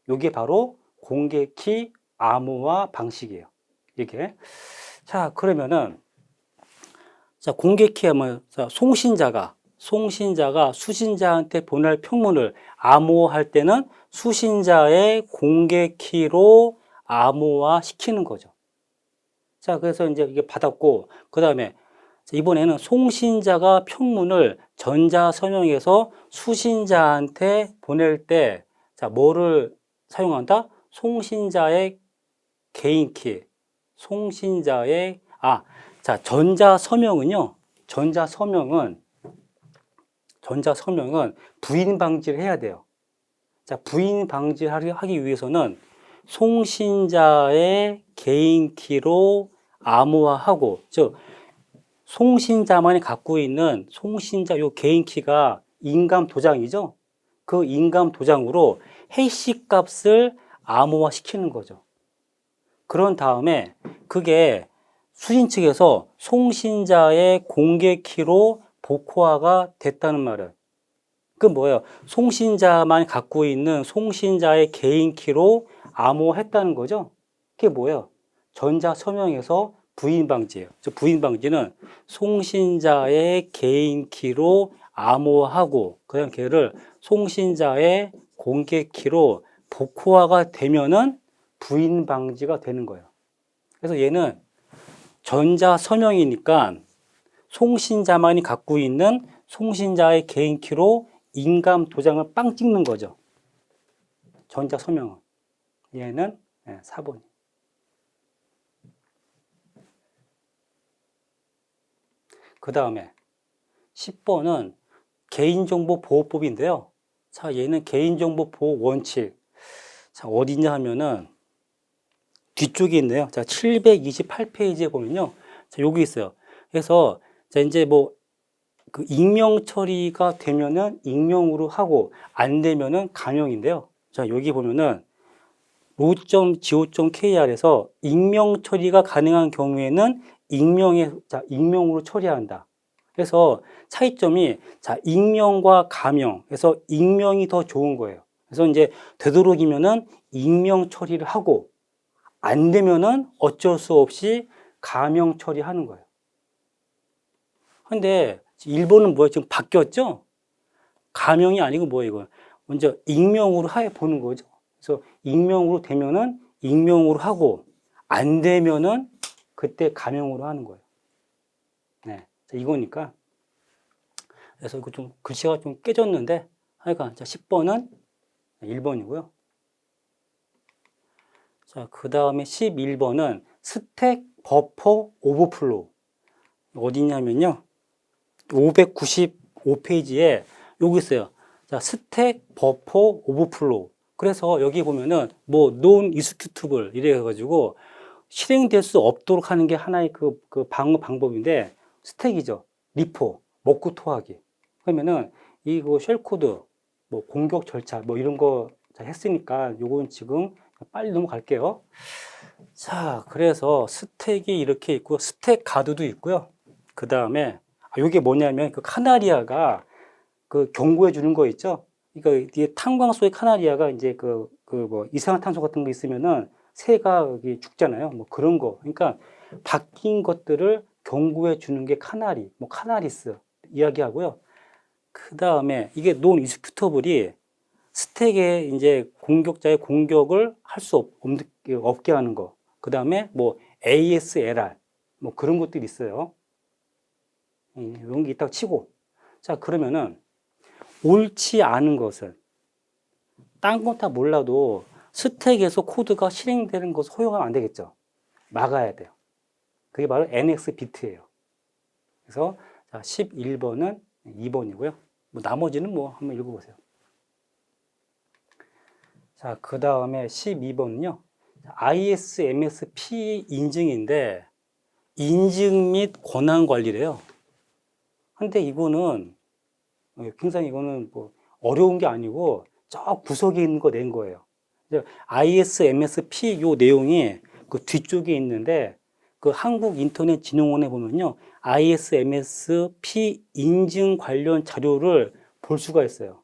이게 바로 공개키 암호화 방식이에요. 이게. 자, 그러면은 자, 공개키야 뭐 송신자가 수신자한테 보낼 평문을 암호화할 때는 수신자의 공개키로 암호화 시키는 거죠. 자, 그래서 이제 이게 받았고, 그 다음에 이번에는 송신자가 평문을 전자서명에서 수신자한테 보낼 때, 자, 뭐를 사용한다? 송신자의 개인키, 자, 전자서명은 부인 방지를 해야 돼요. 자, 부인 방지를 하기 위해서는 송신자의 개인키로 암호화하고, 즉, 송신자만이 갖고 있는 송신자 요 개인키가 인감 도장이죠. 그 인감 도장으로 해시 값을 암호화 시키는 거죠. 그런 다음에 그게 수신 측에서 송신자의 공개키로 복호화가 됐다는 말은 그 뭐예요? 송신자만 갖고 있는 송신자의 개인키로 암호화했다는 거죠. 그게 뭐예요? 전자서명에서 부인 방지예요. 부인 방지는 송신자의 개인키로 암호화하고 그다음 걔를 송신자의 공개키로 복호화가 되면은 부인 방지가 되는 거예요. 그래서 얘는 전자서명이니까 송신자만이 갖고 있는 송신자의 개인키로 인감 도장을 빵 찍는 거죠. 전자서명은. 얘는 4번. 그 다음에 10번은 개인정보보호법인데요. 자, 얘는 개인정보보호 원칙. 자, 어디 있냐 하면은 뒤쪽에 있네요. 자, 728페이지에 보면요. 자, 여기 있어요. 그래서 자, 이제 뭐 그 익명 처리가 되면은 익명으로 하고 안 되면은 가명인데요. 자, 여기 보면은 로.go.kr에서 익명 처리가 가능한 경우에는 익명으로 처리한다. 그래서 차이점이 자, 익명과 가명. 그래서 익명이 더 좋은 거예요. 그래서 이제 되도록이면은 익명 처리를 하고 안 되면은 어쩔 수 없이 가명 처리하는 거예요. 근데 일본은 뭐예요? 지금 바뀌었죠? 가명이 아니고 뭐예요, 이거? 먼저 익명으로 해 보는 거죠. 그래서 익명으로 되면은 익명으로 하고 안 되면은 그때 가명으로 하는 거예요. 네. 이거니까. 그래서 이거 좀 글씨가 좀 깨졌는데 하여간 자 10번은 1번이고요. 자, 그 다음에 11번은 스택 버퍼 오버플로우. 어디냐면요. 595페이지에 여기 있어요. 자, 스택 버퍼 오버플로우. 그래서 여기 보면은 뭐 non executable 이래 가지고 실행될 수 없도록 하는 게 하나의 그 방법인데 스택이죠. 리포, 먹고 토하기. 그러면은 이거 쉘 코드, 뭐 공격 절차, 뭐 이런 거 했으니까 요건 지금 빨리 넘어갈게요. 자, 그래서 스택이 이렇게 있고 스택 가드도 있고요. 그 다음에 이게 뭐냐면 그 카나리아가 그 경고해 주는 거 있죠. 그러니까 이게 탄광 속의 카나리아가 이제 뭐 이산화탄소 같은 거 있으면은 새가 여기 죽잖아요. 뭐 그런 거. 그러니까 바뀐 것들을 경고해 주는 게 카나리, 뭐 카나리스 이야기하고요. 그 다음에 이게 논 익스큐터블이 스택에 이제 공격자의 공격을 할 수 없게 하는 거. 그 다음에 뭐 ASLR 뭐 그런 것들이 있어요. 이런 게 있다고 치고. 자, 그러면은 옳지 않은 것은 딴 건 다 몰라도 스택에서 코드가 실행되는 것을 허용하면 안 되겠죠. 막아야 돼요. 그게 바로 NX 비트예요. 그래서 자, 11번은 2번이고요. 뭐 나머지는 뭐 한번 읽어보세요. 자, 그 다음에 12번은요. ISMS-P 인증인데 인증 및 권한 관리래요. 근데 이거는 굉장히 이거는 뭐 어려운 게 아니고 저 구석에 있는 거 낸 거예요. ISMS-P 요 내용이 그 뒤쪽에 있는데 그 한국인터넷진흥원에 보면요. ISMS-P 인증 관련 자료를 볼 수가 있어요.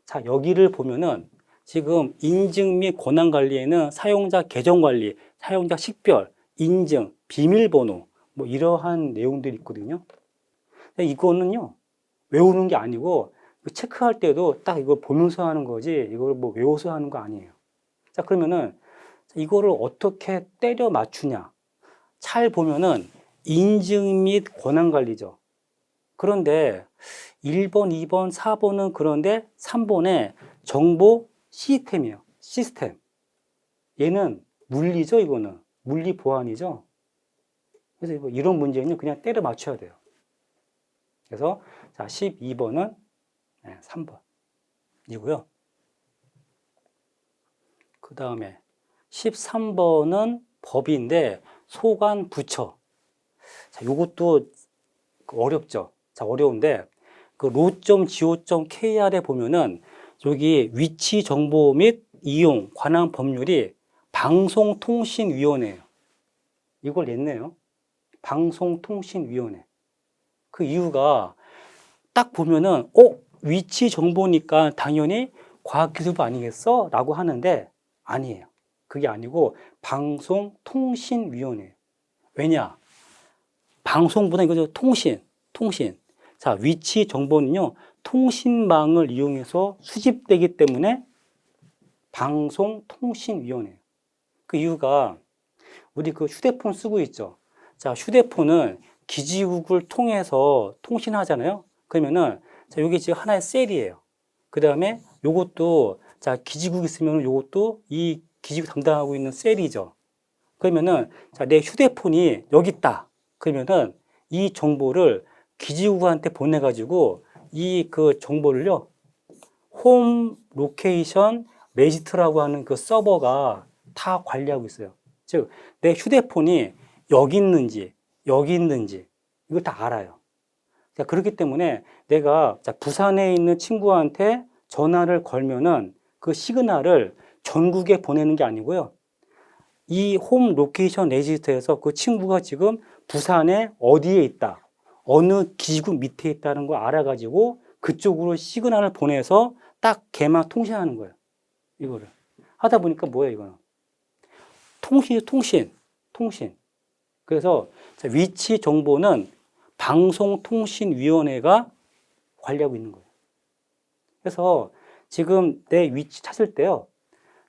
자, 여기를 보면은 지금 인증 및 권한 관리에는 사용자 계정 관리, 사용자 식별, 인증, 비밀번호 뭐 이러한 내용들이 있거든요. 이거는요. 외우는 게 아니고 체크할 때도 딱 이걸 보면서 하는 거지 이걸 뭐 외워서 하는 거 아니에요. 자, 그러면은 이거를 어떻게 때려 맞추냐. 잘 보면은 인증 및 권한 관리죠. 그런데 1번, 2번, 4번은 그런데 3번에 정보 시스템이에요. 시스템. 얘는 물리죠, 이거는. 물리 보안이죠. 그래서 이런 문제는 그냥 때려 맞춰야 돼요. 그래서 자, 12번은 3번이고요. 그 다음에 13번은 법인데 소관 부처. 자, 요것도 어렵죠. 자, 어려운데 그 로.go.kr에 보면은 여기 위치 정보 및 이용 관한 법률이 방송통신위원회예요. 이걸 냈네요. 방송통신위원회. 그 이유가 딱 보면은 위치 정보니까 당연히 과학기술부 아니겠어? 라고 하는데 아니에요. 그게 아니고 방송통신위원회예요. 왜냐? 방송보다 이거죠. 통신. 자, 위치 정보는요. 통신망을 이용해서 수집되기 때문에 방송통신위원회예요. 그 이유가 우리 그 휴대폰 쓰고 있죠. 자, 휴대폰은 기지국을 통해서 통신하잖아요. 그러면은 자, 이게 지금 하나의 셀이에요. 그 다음에 요것도 자, 기지국 있으면 요것도 이 기지국 담당하고 있는 셀이죠. 그러면은 자, 내 휴대폰이 여기 있다. 그러면은 이 정보를 기지국한테 보내가지고 이 그 정보를요, 홈 로케이션 레지스트라고 하는 그 서버가 다 관리하고 있어요. 즉, 내 휴대폰이 여기 있는지, 이거 다 알아요. 자, 그렇기 때문에 내가 자, 부산에 있는 친구한테 전화를 걸면은 그 시그널을 전국에 보내는 게 아니고요. 이 홈 로케이션 레지스트에서 그 친구가 지금 부산에 어디에 있다, 어느 기지국 밑에 있다는 걸 알아가지고 그쪽으로 시그널을 보내서 딱 걔만 통신하는 거예요. 이거를 하다 보니까 뭐예요, 이거는? 통신. 그래서 위치 정보는 방송통신위원회가 관리하고 있는 거예요. 그래서 지금 내 위치 찾을 때요.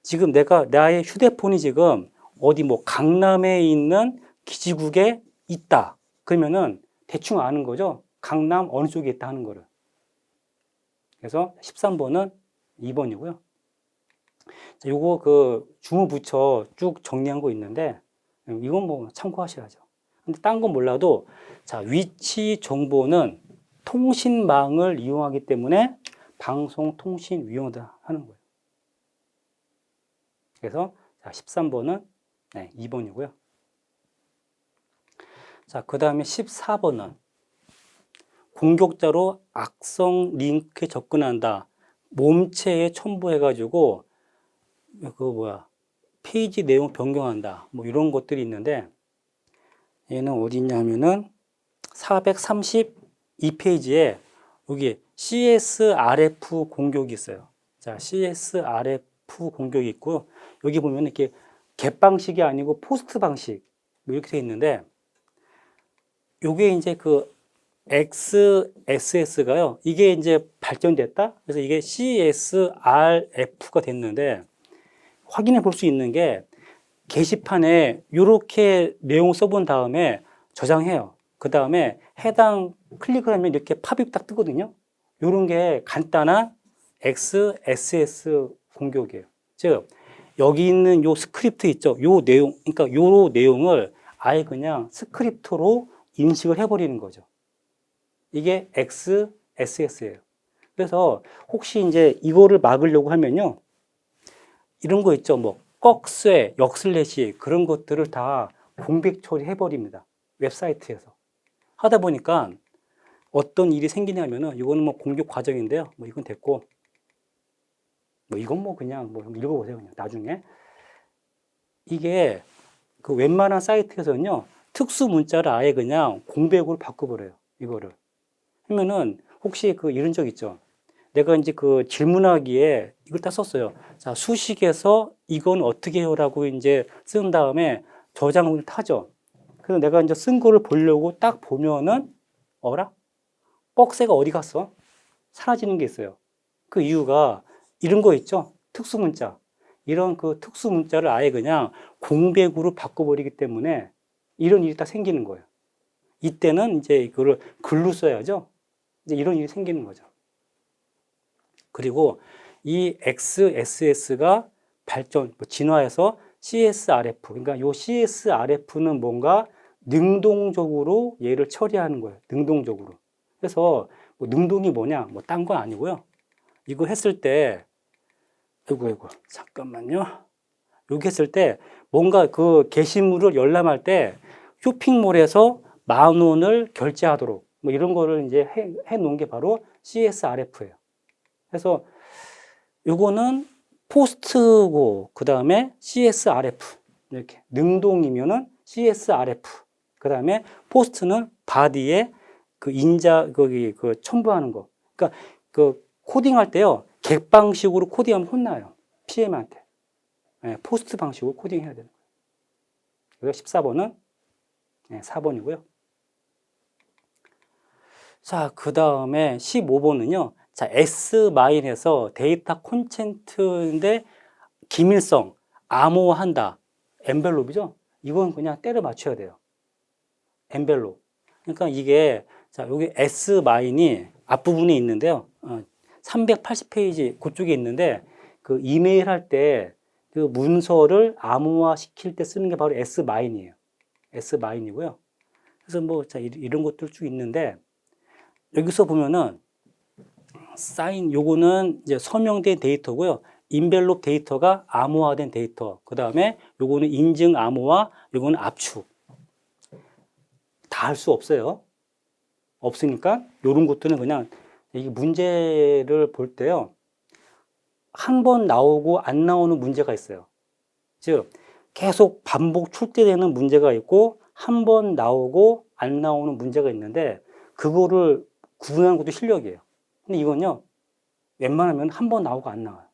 지금 나의 휴대폰이 지금 어디 뭐 강남에 있는 기지국에 있다. 그러면은 대충 아는 거죠. 강남 어느 쪽에 있다 하는 거를. 그래서 13번은 2번이고요. 자, 요거 그 주무 부처 쭉 정리한 거 있는데 이건 뭐 참고하셔야죠. 근데 딴 건 몰라도 자, 위치 정보는 통신망을 이용하기 때문에 방송통신위원회다 하는 거예요. 그래서 자, 13번은 2번이고요. 자, 그 다음에 14번은 공격자로 악성 링크에 접근한다. 몸체에 첨부해가지고 페이지 내용 변경한다. 뭐 이런 것들이 있는데 얘는 어디 있냐 하면은 432페이지에 여기 CSRF 공격이 있어요. 자, CSRF 공격이 있고 여기 보면 이렇게 겟 방식이 아니고 포스트 방식 뭐 이렇게 돼 있는데 요게 이제 그 XSS가요. 이게 이제 발전됐다. 그래서 이게 CSRF가 됐는데 확인해 볼 수 있는 게 게시판에 이렇게 내용 써본 다음에 저장해요. 그 다음에 해당 클릭을 하면 이렇게 팝이 딱 뜨거든요. 이런 게 간단한 XSS 공격이에요. 즉 여기 있는 요 스크립트 있죠. 요 내용, 그러니까 요 내용을 아예 그냥 스크립트로 인식을 해버리는 거죠. 이게 XSS예요. 그래서 혹시 이제 이거를 막으려고 하면요. 이런 거 있죠. 뭐 꺽쇠, 역슬래시 그런 것들을 다 공백 처리해버립니다. 웹사이트에서. 하다 보니까 어떤 일이 생기냐면은 이거는 뭐 공격 과정인데요. 뭐 이건 됐고 뭐 이건 뭐 그냥 뭐 읽어보세요. 그냥 나중에. 이게 그 웬만한 사이트에서는요. 특수 문자를 아예 그냥 공백으로 바꿔버려요. 이거를. 그러면은 혹시 그 이런 적 있죠. 내가 이제 그 질문하기에 이걸 딱 썼어요. 자, 수식에서 이건 어떻게 해요라고 이제 쓴 다음에 저장을 타죠. 그래서 내가 이제 쓴 거를 보려고 딱 보면은 어라? 꺽쇠가 어디 갔어? 사라지는 게 있어요. 그 이유가 이런 거 있죠. 특수문자. 이런 그 특수문자를 아예 그냥 공백으로 바꿔버리기 때문에 이런 일이 딱 생기는 거예요. 이때는 이제 이거를 글로 써야죠. 이제 이런 일이 생기는 거죠. 그리고 이 XSS가 진화해서 CSRF, 그러니까 이 CSRF는 뭔가 능동적으로 얘를 처리하는 거예요. 능동적으로. 그래서 뭐 능동이 뭐냐, 뭐 딴 건 아니고요. 이거 했을 때, 아이고, 잠깐만요. 여기 했을 때 뭔가 그 게시물을 열람할 때 쇼핑몰에서 10,000원을 결제하도록 뭐 이런 거를 이제 해 놓은 게 바로 CSRF예요. 그래서 요거는 포스트고 그 다음에 CSRF 이렇게 능동이면은 CSRF 그 다음에 포스트는 바디에 그 인자 거기 그 첨부하는 거. 그러니까 그 코딩할 때요 객 방식으로 코딩하면 혼나요. PM한테. 네, 포스트 방식으로 코딩해야 되는 거예요. 그래서 14번은 4번이고요. 자, 그 다음에 15번은요. 자, S-에서 데이터 콘텐츠인데 기밀성, 암호화한다. 엔벨롭이죠? 이건 그냥 때려 맞춰야 돼요. 엔벨롭. 그러니까 이게, 자, 여기 S-이 앞부분에 있는데요. 380페이지 그쪽에 있는데 그 이메일 할 때 그 문서를 암호화 시킬 때 쓰는 게 바로 S-이에요. S-이고요. 그래서 뭐, 자, 이런 것들 쭉 있는데 여기서 보면은 요거는 이제 서명된 데이터고요. 인벨롭 데이터가 암호화된 데이터. 그 다음에 요거는 인증 암호화, 요거는 압축. 다 할 수 없어요. 없으니까 요런 것들은 그냥 이 문제를 볼 때요. 한 번 나오고 안 나오는 문제가 있어요. 즉 계속 반복 출제되는 문제가 있고 한 번 나오고 안 나오는 문제가 있는데 그거를 구분하는 것도 실력이에요. 근데 이건요. 웬만하면 한 번 나오고 안 나와요.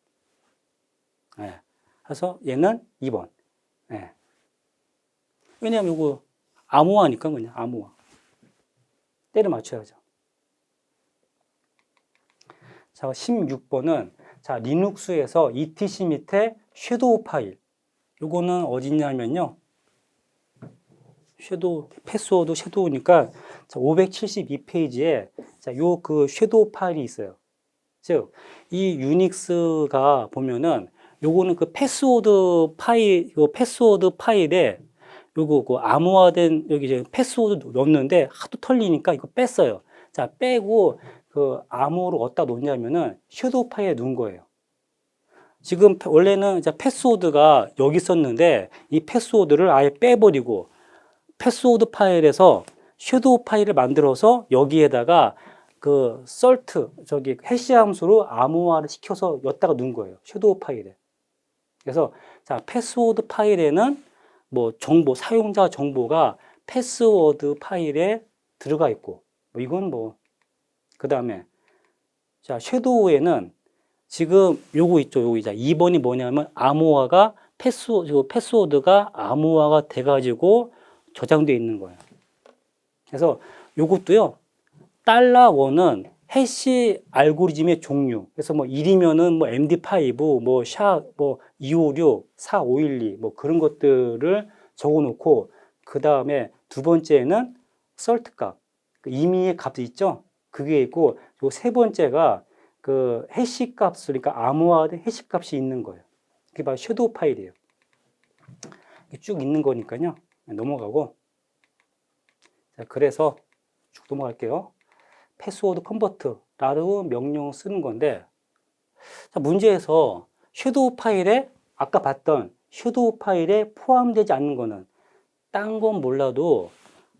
네. 그래서 얘는 2번. 네. 왜냐하면 이거 암호화니까 그냥 암호화. 때려 맞춰야죠. 자, 16번은 자, 리눅스에서 etc 밑에 섀도우 파일. 요거는 어디냐면요. 섀도우, 패스워드 섀도우니까 572페이지에 자, 요 그 섀도우 파일이 있어요. 즉, 이 유닉스가 보면은 요거는 그 패스워드 파일, 요 패스워드 파일에 요거 그 암호화된 여기 이제 패스워드 넣었는데 하도 털리니까 이거 뺐어요. 자, 빼고 그 암호로 어디다 놓냐면은 섀도우 파일에 넣은 거예요. 지금 원래는 이제 패스워드가 여기 있었는데 이 패스워드를 아예 빼버리고 패스워드 파일에서 섀도우 파일을 만들어서 여기에다가 그 썰트 저기 해시 함수로 암호화를 시켜서 여기다가 넣은 거예요. 섀도우 파일에. 그래서 자, 패스워드 파일에는 뭐 정보, 사용자 정보가 패스워드 파일에 들어가 있고, 뭐 이건 뭐, 그 다음에, 자, 섀도우에는 지금 요거 있죠. 요거 이제 2번이 뭐냐면 암호화가 패스워드가 암호화가 돼가지고 저장되어 있는 거예요. 그래서 요것도요, $1은 해시 알고리즘의 종류. 그래서 뭐 1이면은 뭐 MD5, 뭐 뭐 256, 4512, 뭐 그런 것들을 적어 놓고, 그 다음에 두 번째는 썰트 값. 임의의 값이 있죠? 그게 있고, 요 세 번째가 그 해시 값을, 그러니까 암호화된 해시 값이 있는 거예요. 그게 바로 섀도우 파일이에요. 쭉 있는 거니까요. 넘어가고. 자, 그래서 쭉 넘어갈게요. 패스워드 컨버트라는 명령을 쓰는 건데, 자, 문제에서 섀도우 파일에 아까 봤던 섀도우 파일에 포함되지 않는 거는 딴 건 몰라도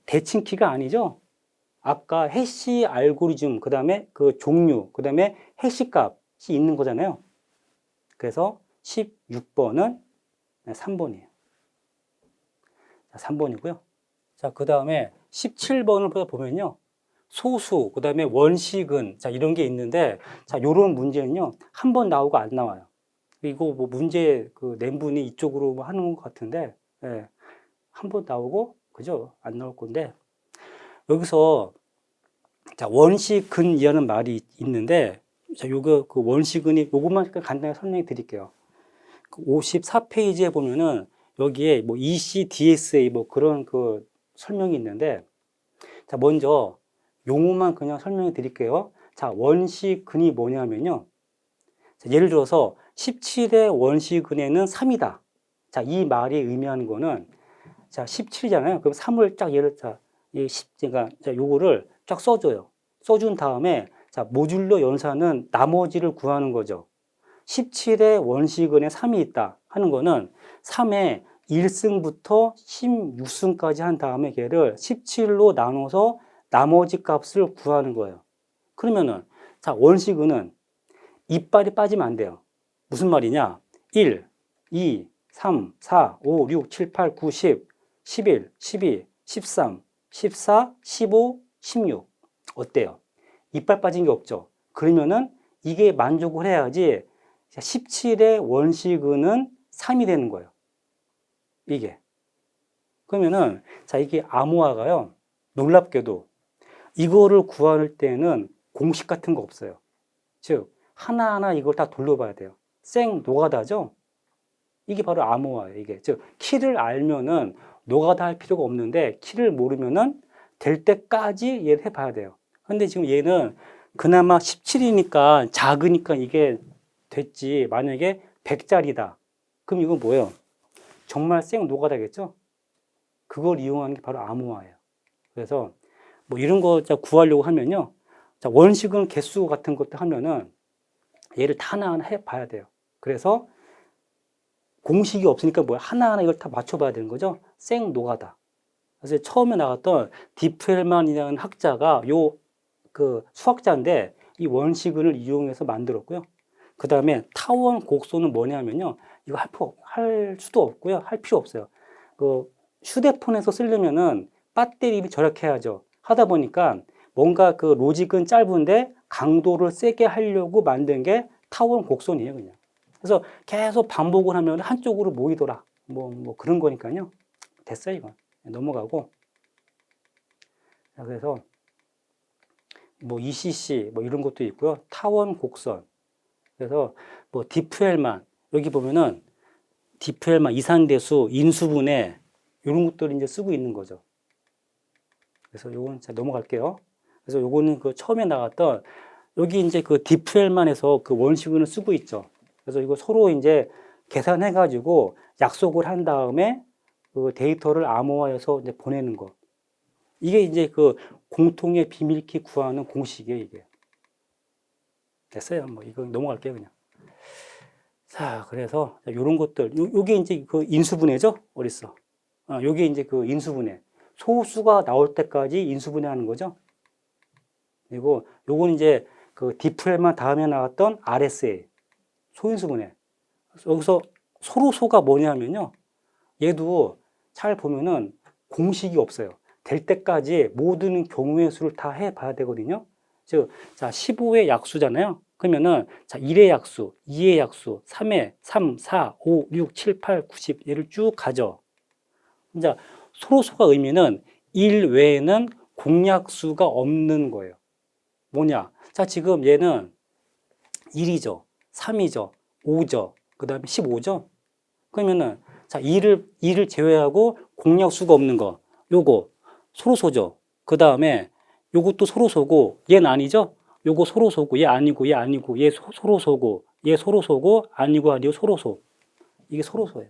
대칭키가 아니죠. 아까 해시 알고리즘, 그 다음에 그 종류, 그 다음에 해시 값이 있는 거잖아요. 그래서 16번은 3번이에요. 자, 3번이고요. 자, 그 다음에 17번을 보면요. 소수, 그 다음에 원식은, 자, 이런 게 있는데, 자, 요런 문제는요, 한 번 나오고 안 나와요. 이거 뭐 문제 그 낸분이 이쪽으로 뭐 하는 것 같은데, 예, 한 번 나오고, 그죠? 안 나올 건데, 여기서, 자, 원식근이라는 말이 있는데, 자, 요거, 그 원식근이, 요것만 간단히 설명해 드릴게요. 54페이지에 보면은, 여기에 뭐 ECDSA 뭐 그런 그 설명이 있는데, 자, 먼저, 용어만 그냥 설명해 드릴게요. 자, 원식근이 뭐냐면요. 자, 예를 들어서 17의 원식근에는 3이다. 자, 이 말이 의미하는 거는 자, 17이잖아요. 그럼 3을 쫙 자, 이 10, 그러니까 자, 요거를 쫙 써줘요. 써준 다음에 자, 모듈러 연산은 나머지를 구하는 거죠. 17의 원식근에 3이 있다 하는 거는 3의 1승부터 16승까지 한 다음에 걔를 17로 나눠서 나머지 값을 구하는 거예요. 그러면은, 자, 원식은은 이빨이 빠지면 안 돼요. 무슨 말이냐? 1, 2, 3, 4, 5, 6, 7, 8, 9, 10, 11, 12, 13, 14, 15, 16. 어때요? 이빨 빠진 게 없죠? 그러면은 이게 만족을 해야지 17의 원식은은 3이 되는 거예요. 이게. 그러면은, 자, 이게 암호화가요, 놀랍게도 이거를 구할 때는 공식 같은 거 없어요. 즉, 하나하나 이걸 다 돌려봐야 돼요. 생 노가다죠? 이게 바로 암호화예요, 이게. 즉, 키를 알면은 노가다 할 필요가 없는데, 키를 모르면은 될 때까지 얘를 해봐야 돼요. 근데 지금 얘는 그나마 17이니까 작으니까 이게 됐지. 만약에 100짜리다. 그럼 이건 뭐예요? 정말 생 노가다겠죠? 그걸 이용하는 게 바로 암호화예요. 그래서 뭐 이런 거 구하려고 하면요. 자, 원식은 개수 같은 것도 하면은 얘를 다 하나하나 해봐야 돼요. 그래서 공식이 없으니까 뭐야? 하나하나 이걸 다 맞춰봐야 되는 거죠? 생 노가다. 그래서 처음에 나왔던 디프헬만이라는 학자가 그 수학자인데 이 원식을 이용해서 만들었고요. 그 다음에 타원 곡소는 뭐냐면요. 이거 할 수도 없고요. 할 필요 없어요. 그 휴대폰에서 쓰려면은 배터리를 절약해야죠. 하다 보니까 뭔가 그 로직은 짧은데 강도를 세게 하려고 만든 게 타원 곡선이에요, 그냥. 그래서 계속 반복을 하면 한쪽으로 모이더라. 뭐 그런 거니까요. 됐어요, 이건. 넘어가고. 그래서 뭐 ECC 뭐 이런 것도 있고요. 타원 곡선. 그래서 뭐 디프헬만 여기 보면은 디프헬만 이산대수 인수분해 이런 것들을 이제 쓰고 있는 거죠. 그래서 요건 자 넘어갈게요. 그래서 요거는 그 처음에 나왔던 여기 이제 그 디프엘만 해서 그 원식을 쓰고 있죠. 그래서 이거 서로 이제 계산해가지고 약속을 한 다음에 그 데이터를 암호화해서 이제 보내는 거. 이게 이제 그 공통의 비밀키 구하는 공식이에요, 이게. 됐어요. 뭐 이거 넘어갈게요, 그냥. 자, 그래서 이런 것들, 요게 이제 그 인수분해죠? 어딨어? 요게 이제 그 인수분해. 소수가 나올 때까지 인수분해하는 거죠. 그리고 요건 이제 그 디프렐만 다음에 나왔던 RSA, 소인수분해. 여기서 소로소가 뭐냐면요. 얘도 잘 보면은 공식이 없어요. 될 때까지 모든 경우의 수를 다 해봐야 되거든요. 즉, 자, 15의 약수잖아요. 그러면은, 자, 1의 약수, 2의 약수, 3의 3, 4, 5, 6, 7, 8, 9, 10, 얘를 쭉 가져. 자, 소로소가 의미는 1 외에는 공약수가 없는 거예요. 뭐냐? 자, 지금 얘는 1이죠. 3이죠. 5죠. 그 다음에 15죠. 그러면은, 자, 2를 제외하고 공약수가 없는 거. 요거, 소로소죠. 그 다음에 요것도 소로소고, 얘는 아니죠? 요거 소로소고, 얘 아니고, 얘 아니고, 얘 소로소고, 얘 소로소고, 아니고, 아니고, 소로소. 이게 소로소예요.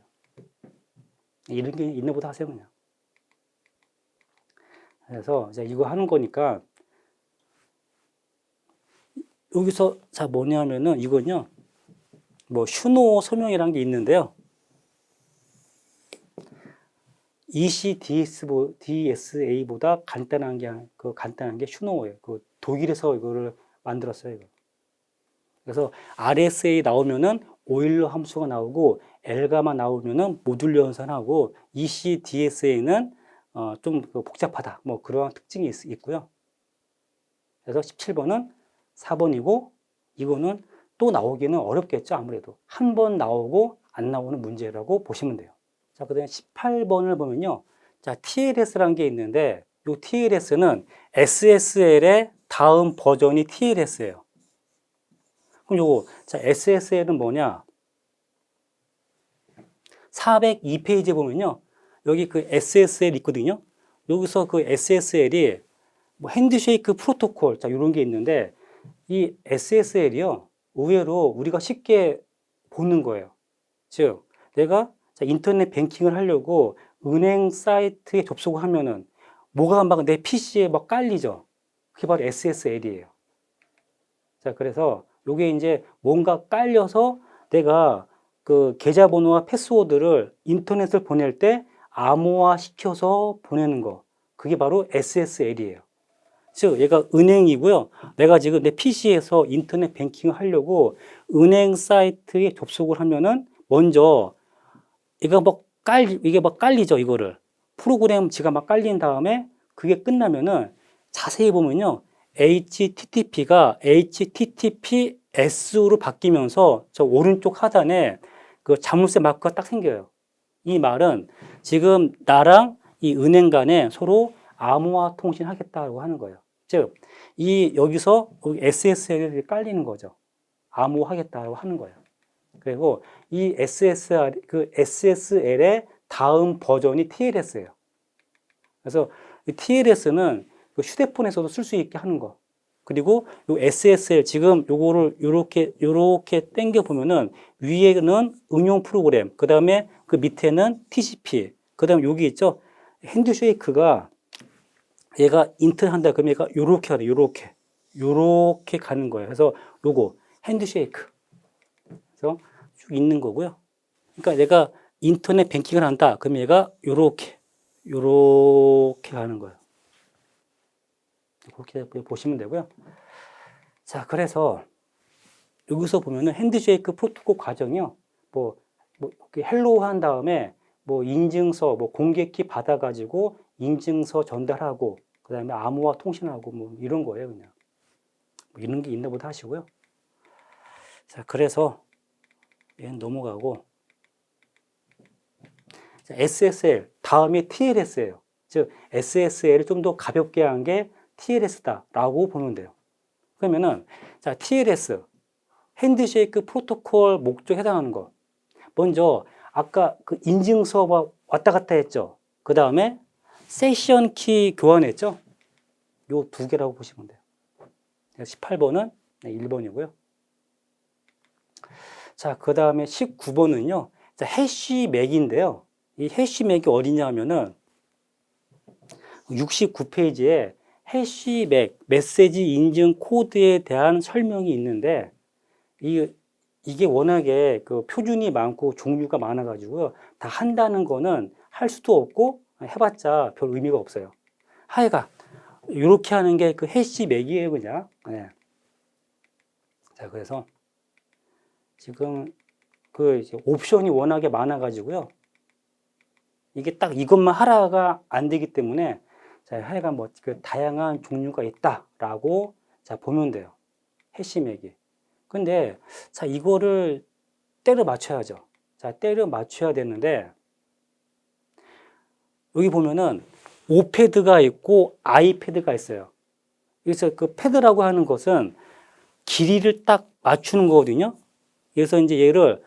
이런 게 있나 보다 하세요, 그냥. 그래서 이제 이거 하는 거니까, 여기서 자 뭐냐면은 이건요 뭐 슈노 소명이라는 게 있는데요. ECDSA보다 간단한 게 슈노예요. 그 독일에서 이거를 만들었어요. 이거. 그래서 RSA 나오면은 오일러 함수가 나오고 엘가마 나오면은 모듈 연산하고 ECDSA는 좀 복잡하다. 뭐 그러한 특징이 있고요. 그래서 17번은 4번이고 이거는 또 나오기는 어렵겠죠. 아무래도 한 번 나오고 안 나오는 문제라고 보시면 돼요. 자, 그다음에 18번을 보면요. 자, TLS라는 게 있는데 이 TLS는 SSL의 다음 버전이 TLS예요. 그럼 요거 자, SSL은 뭐냐? 402페이지에 보면요. 여기 그 SSL 있거든요. 여기서 그 SSL이 뭐 핸드쉐이크 프로토콜 자, 이런 게 있는데 이 SSL이요. 의외로 우리가 쉽게 보는 거예요. 즉, 내가 인터넷 뱅킹을 하려고 은행 사이트에 접속을 하면은 뭐가 막 내 PC에 막 깔리죠. 그게 바로 SSL이에요. 자, 그래서 요게 이제 뭔가 깔려서 내가 그 계좌번호와 패스워드를 인터넷을 보낼 때 암호화 시켜서 보내는 거. 그게 바로 SSL이에요. 즉, 얘가 은행이고요. 내가 지금 내 PC에서 인터넷 뱅킹을 하려고 은행 사이트에 접속을 하면은 먼저 이게 막 깔리죠, 이거를. 프로그램 지가 막 깔린 다음에 그게 끝나면은 자세히 보면요. HTTP가 HTTPS로 바뀌면서 저 오른쪽 하단에 그 자물쇠 마크가 딱 생겨요. 이 말은 지금 나랑 이 은행 간에 서로 암호화 통신하겠다고 하는 거예요. 즉, 여기서 SSL이 깔리는 거죠. 암호하겠다고 하는 거예요. 그리고 이 SSL의 다음 버전이 TLS예요. 그래서 TLS는 휴대폰에서도 쓸 수 있게 하는 거. 그리고 요 SSL 지금 요거를 요렇게 당겨 보면은 위에는 응용 프로그램, 그 다음에 그 밑에는 TCP, 그 다음에 여기 있죠. 핸드쉐이크가 얘가 인터넷 한다 그러면 얘가 요렇게 가요. 요렇게 가는 거예요. 그래서 요거 핸드쉐이크. 그래서 쭉 있는 거고요. 그러니까 내가 인터넷 뱅킹을 한다. 그러면 얘가 요렇게 가는 거예요. 그렇게 보시면 되고요. 자, 그래서 여기서 보면은 핸드쉐이크 프로토콜 과정이요. 헬로우 한 다음에 인증서, 공개키 받아가지고 인증서 전달하고, 그 다음에 암호화 통신하고 이런 거예요, 그냥. 이런 게 있나 보다 하시고요. 자, 그래서 얘는 넘어가고. 자, SSL, 다음이 TLS예요. 즉, SSL을 좀 더 가볍게 한 게 TLS다라고 보면 돼요. 그러면은, 자, TLS, 핸드쉐이크 프로토콜 목적에 해당하는 거. 먼저, 아까 그 인증서 왔다 갔다 했죠. 그 다음에 세션 키 교환했죠. 요 두 개라고 보시면 돼요. 18번은 네, 1번이고요. 자, 그 다음에 19번은요. 해시 맥인데요. 이 해시 맥이 어디냐 하면은 69페이지에 해시 맥, 메시지 인증 코드에 대한 설명이 있는데 이게 워낙에 그 표준이 많고 종류가 많아가지고요. 다 한다는 거는 할 수도 없고 해봤자 별 의미가 없어요. 하여간 이렇게 하는 게 그 해시 맥이에요, 그냥. 네. 자, 그래서 지금 그 이제 옵션이 워낙에 많아가지고요. 이게 딱 이것만 하라가 안 되기 때문에 자, 하여간 뭐 그 다양한 종류가 있다라고 자 보면 돼요. 해시 맥이. 근데 자 이거를 때려 맞춰야죠. 자, 때려 맞춰야 되는데 여기 보면은 오패드가 있고 아이패드가 있어요. 그래서 그 패드라고 하는 것은 길이를 딱 맞추는 거거든요. 그래서 이제 얘를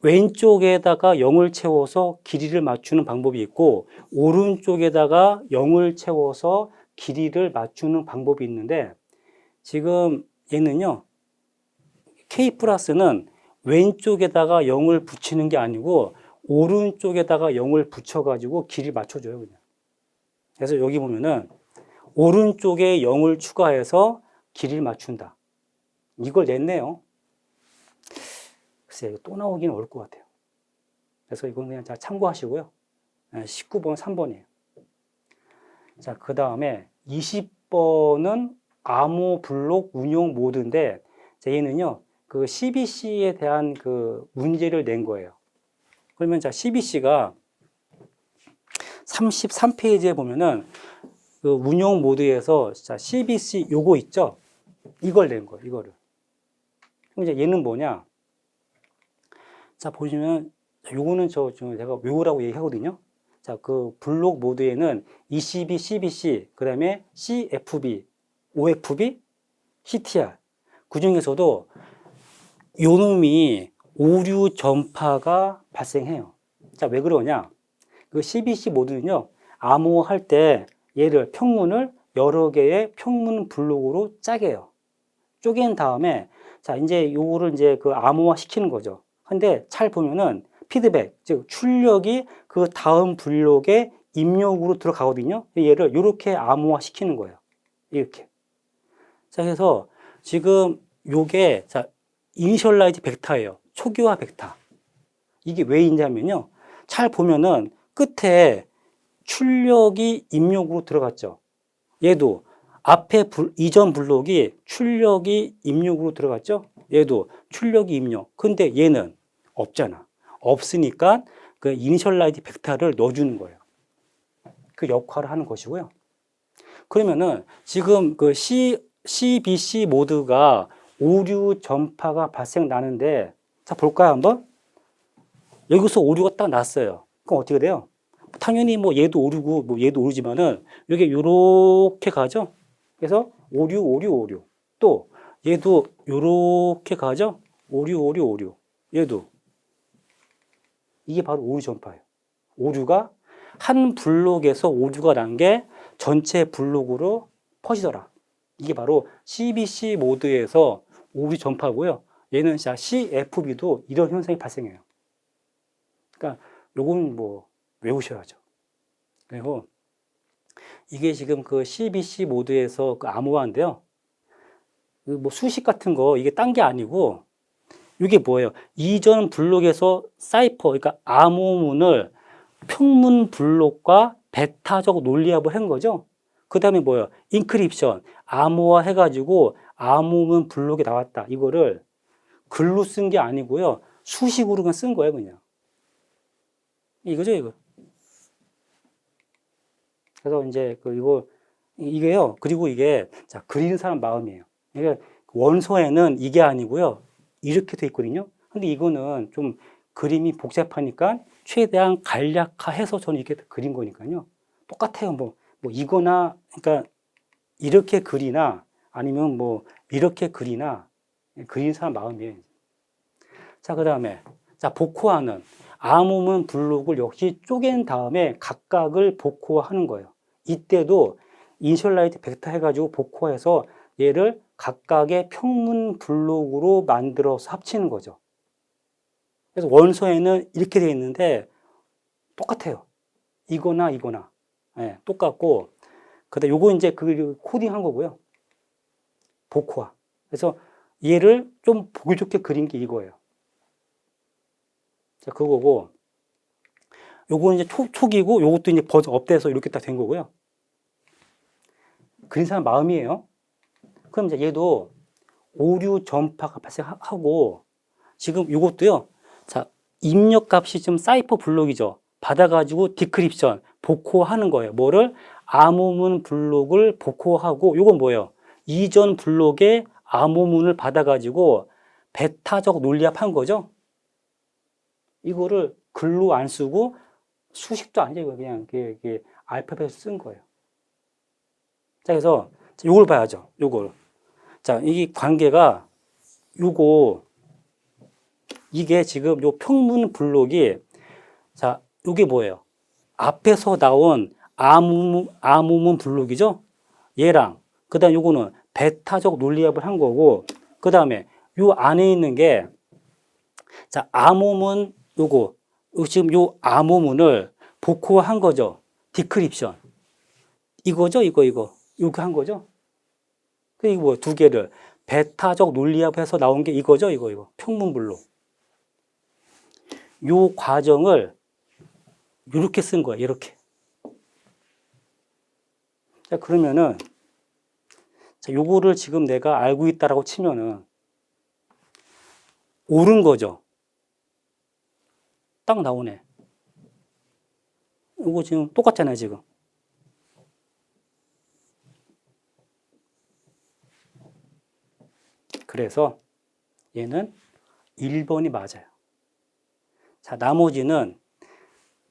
왼쪽에다가 0을 채워서 길이를 맞추는 방법이 있고 오른쪽에다가 0을 채워서 길이를 맞추는 방법이 있는데 지금 얘는요. K 플러스는 왼쪽에다가 0을 붙이는 게 아니고 오른쪽에다가 0을 붙여가지고 길이 맞춰줘요, 그냥. 그래서 여기 보면은 오른쪽에 0을 추가해서 길이를 맞춘다. 이걸 냈네요. 글쎄, 이거 또 나오기는 어려울 것 같아요. 그래서 이건 그냥 잘 참고하시고요. 19번 3번이에요. 자, 그 다음에 20번은 암호 블록 운용 모드인데, 얘는요, 그 CBC에 대한 그 문제를 낸 거예요. 그러면 자, CBC가 33페이지에 보면은 그 운용 모드에서 자, CBC 요거 있죠? 이걸 낸 거예요, 이거를. 그럼 이제 얘는 뭐냐? 자, 보시면 요거는 제가 외우라고 얘기하거든요. 자, 그 블록 모드에는 ECB, CBC, 그 다음에 CFB, OFB, CTR. 그 중에서도 요 놈이 오류 전파가 발생해요. 자, 왜 그러냐? 그 CBC 모드는요, 암호할 때 얘를 평문을 여러 개의 평문 블록으로 짜게요. 쪼갠 다음에 자, 이제 요거를 이제 그 암호화 시키는 거죠. 근데 잘 보면은 피드백, 즉 출력이 그 다음 블록의 입력으로 들어가거든요. 얘를 이렇게 암호화 시키는 거예요. 이렇게. 자, 그래서 지금 요게 자, 이니셜라이즈 벡터예요. 초기화 벡터. 이게 왜 있냐면요. 잘 보면은 끝에 출력이 입력으로 들어갔죠. 얘도 앞에 이전 블록이 출력이 입력으로 들어갔죠. 얘도 출력이 입력. 근데 얘는 없잖아. 없으니까 그 이니셜라이즈 벡터를 넣어주는 거예요. 그 역할을 하는 것이고요. 그러면은 지금 그 CBC 모드가 오류 전파가 발생 나는데 자 볼까요 한번? 여기서 오류가 딱 났어요. 그럼 어떻게 돼요? 당연히 뭐 얘도 오류고 뭐 얘도 오류지만은 이게 요렇게 가죠. 그래서 오류. 또 얘도 요렇게 가죠. 오류. 얘도 이게 바로 오류 전파예요. 오류가 한 블록에서 오류가 난 게 전체 블록으로 퍼지더라. 이게 바로 CBC 모드에서 오류 전파고요. 얘는 CFB도 이런 현상이 발생해요. 그러니까 요건 뭐 외우셔야죠. 그리고 이게 지금 그 CBC 모드에서 그 암호화인데요. 그 뭐 수식 같은 거 이게 딴 게 아니고 이게 뭐예요? 이전 블록에서 사이퍼, 그러니까 암호문을 평문 블록과 베타적 논리합을 한 거죠. 그 다음에 뭐예요? 인크립션, 암호화 해가지고 암호문 블록이 나왔다. 이거를 글로 쓴 게 아니고요. 수식으로 그냥 쓴 거예요, 그냥. 이거죠, 이거. 그래서 이제 이게요. 그리고 이게 자 그리는 사람 마음이에요. 이게 원서에는 이게 아니고요. 이렇게 돼 있거든요. 근데 이거는 좀 그림이 복잡하니까 최대한 간략화해서 저는 이렇게 그린 거니까요. 똑같아요. 뭐 이거나 그러니까 이렇게 그리나 아니면 뭐 이렇게 그리나 그리는 사람 마음이에요. 자, 그다음에 자 복호하는 암호문 블록을 역시 쪼갠 다음에 각각을 복호하는 거예요. 이때도 이니셜라이즈 벡터 해가지고 복호해서 얘를 각각의 평문 블록으로 만들어서 합치는 거죠. 그래서 원서에는 이렇게 되어 있는데 똑같아요. 이거나 이거나. 예, 똑같고, 그다음 요거 이제 그 코딩한 거고요. 복호화. 그래서 얘를 좀 보기 좋게 그린 게 이거예요. 자, 그거고, 요거는 이제 초기고, 요것도 이제 버전 업돼서 이렇게 딱 된 거고요. 그린 사람 마음이에요. 그럼 이제 얘도 오류 전파가 발생하고, 지금 요것도요. 자, 입력 값이 좀 사이퍼 블록이죠. 받아가지고 디크립션, 복호하는 거예요. 뭐를? 암호문 블록을 복호하고, 요건 뭐예요? 이전 블록에 암호문을 받아가지고 베타적 논리합한 거죠. 이거를 글로 안 쓰고 수식도 아니죠. 그냥 이게 알파벳을 쓴 거예요. 자, 그래서 요걸 봐야죠. 요걸. 자, 이 관계가 요거 이게 지금 요 평문 블록이 자, 요게 뭐예요? 앞에서 나온 암호문 블록이죠? 얘랑 그다음 요거는 베타적 논리합을 한 거고 그다음에 요 안에 있는 게 자, 암호문 요거 지금 요 암호문을 복호한 거죠. 디크립션. 이거죠, 이거. 이렇게 한 거죠. 이거 뭐 두 개를 베타적 논리합해서 나온 게 이거죠, 이거. 평문블록. 요 과정을 이렇게 쓴 거예요, 이렇게. 자, 그러면은 자, 요거를 지금 내가 알고 있다라고 치면은 옳은 거죠. 딱 나오네. 이거 지금 똑같잖아요, 지금. 그래서 얘는 1번이 맞아요. 자, 나머지는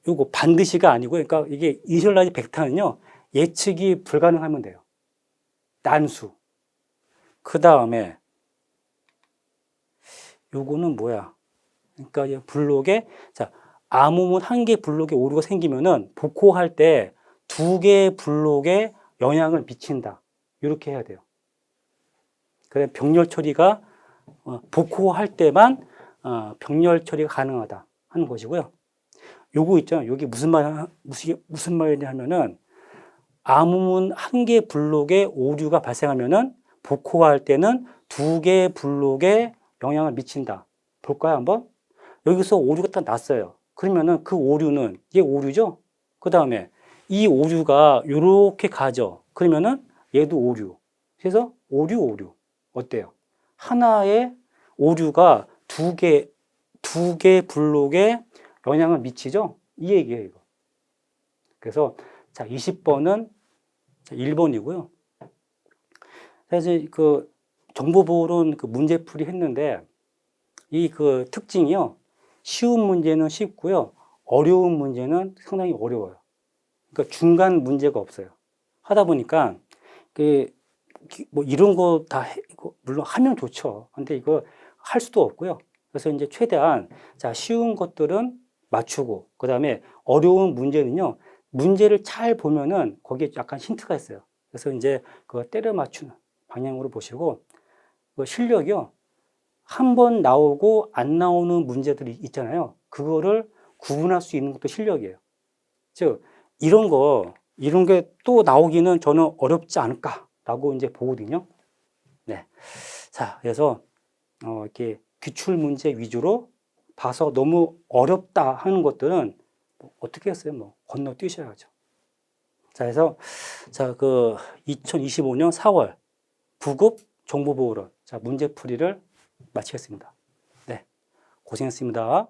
요거 반드시가 아니고, 그러니까 이게 이니셜라이즈 벡터는요, 예측이 불가능하면 돼요. 난수. 그 다음에 요거는 뭐야? 그러니까 이 블록에 자, 암호문 한 개 블록에 오류가 생기면은 복호할 때 두 개의 블록에 영향을 미친다. 이렇게 해야 돼요. 그래 병렬 처리가 복호할 때만 병렬 처리가 가능하다 하는 것이고요. 요거 있죠. 여기 무슨 말이냐면은 암호문 한 개 블록에 오류가 발생하면은 복호할 때는 두 개의 블록에 영향을 미친다. 볼까요, 한번? 여기서 오류가 딱 났어요. 그러면은 그 오류는 얘 오류죠? 그 다음에 이 오류가 요렇게 가죠. 그러면은 얘도 오류. 그래서 오류. 어때요? 하나의 오류가 두 개 블록에 영향을 미치죠? 이 얘기예요, 이거. 그래서 자, 20번은 1번이고요. 그래서 그 정보보론 그 문제풀이 했는데 이 그 특징이요. 쉬운 문제는 쉽고요. 어려운 문제는 상당히 어려워요. 그러니까 중간 문제가 없어요. 하다 보니까 그 뭐 이런 거 다 물론 하면 좋죠. 근데 이거 할 수도 없고요. 그래서 이제 최대한 자, 쉬운 것들은 맞추고 그다음에 어려운 문제는요. 문제를 잘 보면은 거기에 약간 힌트가 있어요. 그래서 이제 그 때려 맞추는 방향으로 보시고 그 실력이요. 한 번 나오고 안 나오는 문제들이 있잖아요. 그거를 구분할 수 있는 것도 실력이에요. 즉 이런 게 또 나오기는 저는 어렵지 않을까라고 이제 보거든요. 네. 자, 그래서 이렇게 기출 문제 위주로 봐서 너무 어렵다 하는 것들은 뭐 어떻게 했어요? 뭐 건너뛰셔야죠. 자, 그래서 자, 그 2025년 4월 9급 정보보호론 자, 문제풀이를 마치겠습니다. 네. 고생했습니다.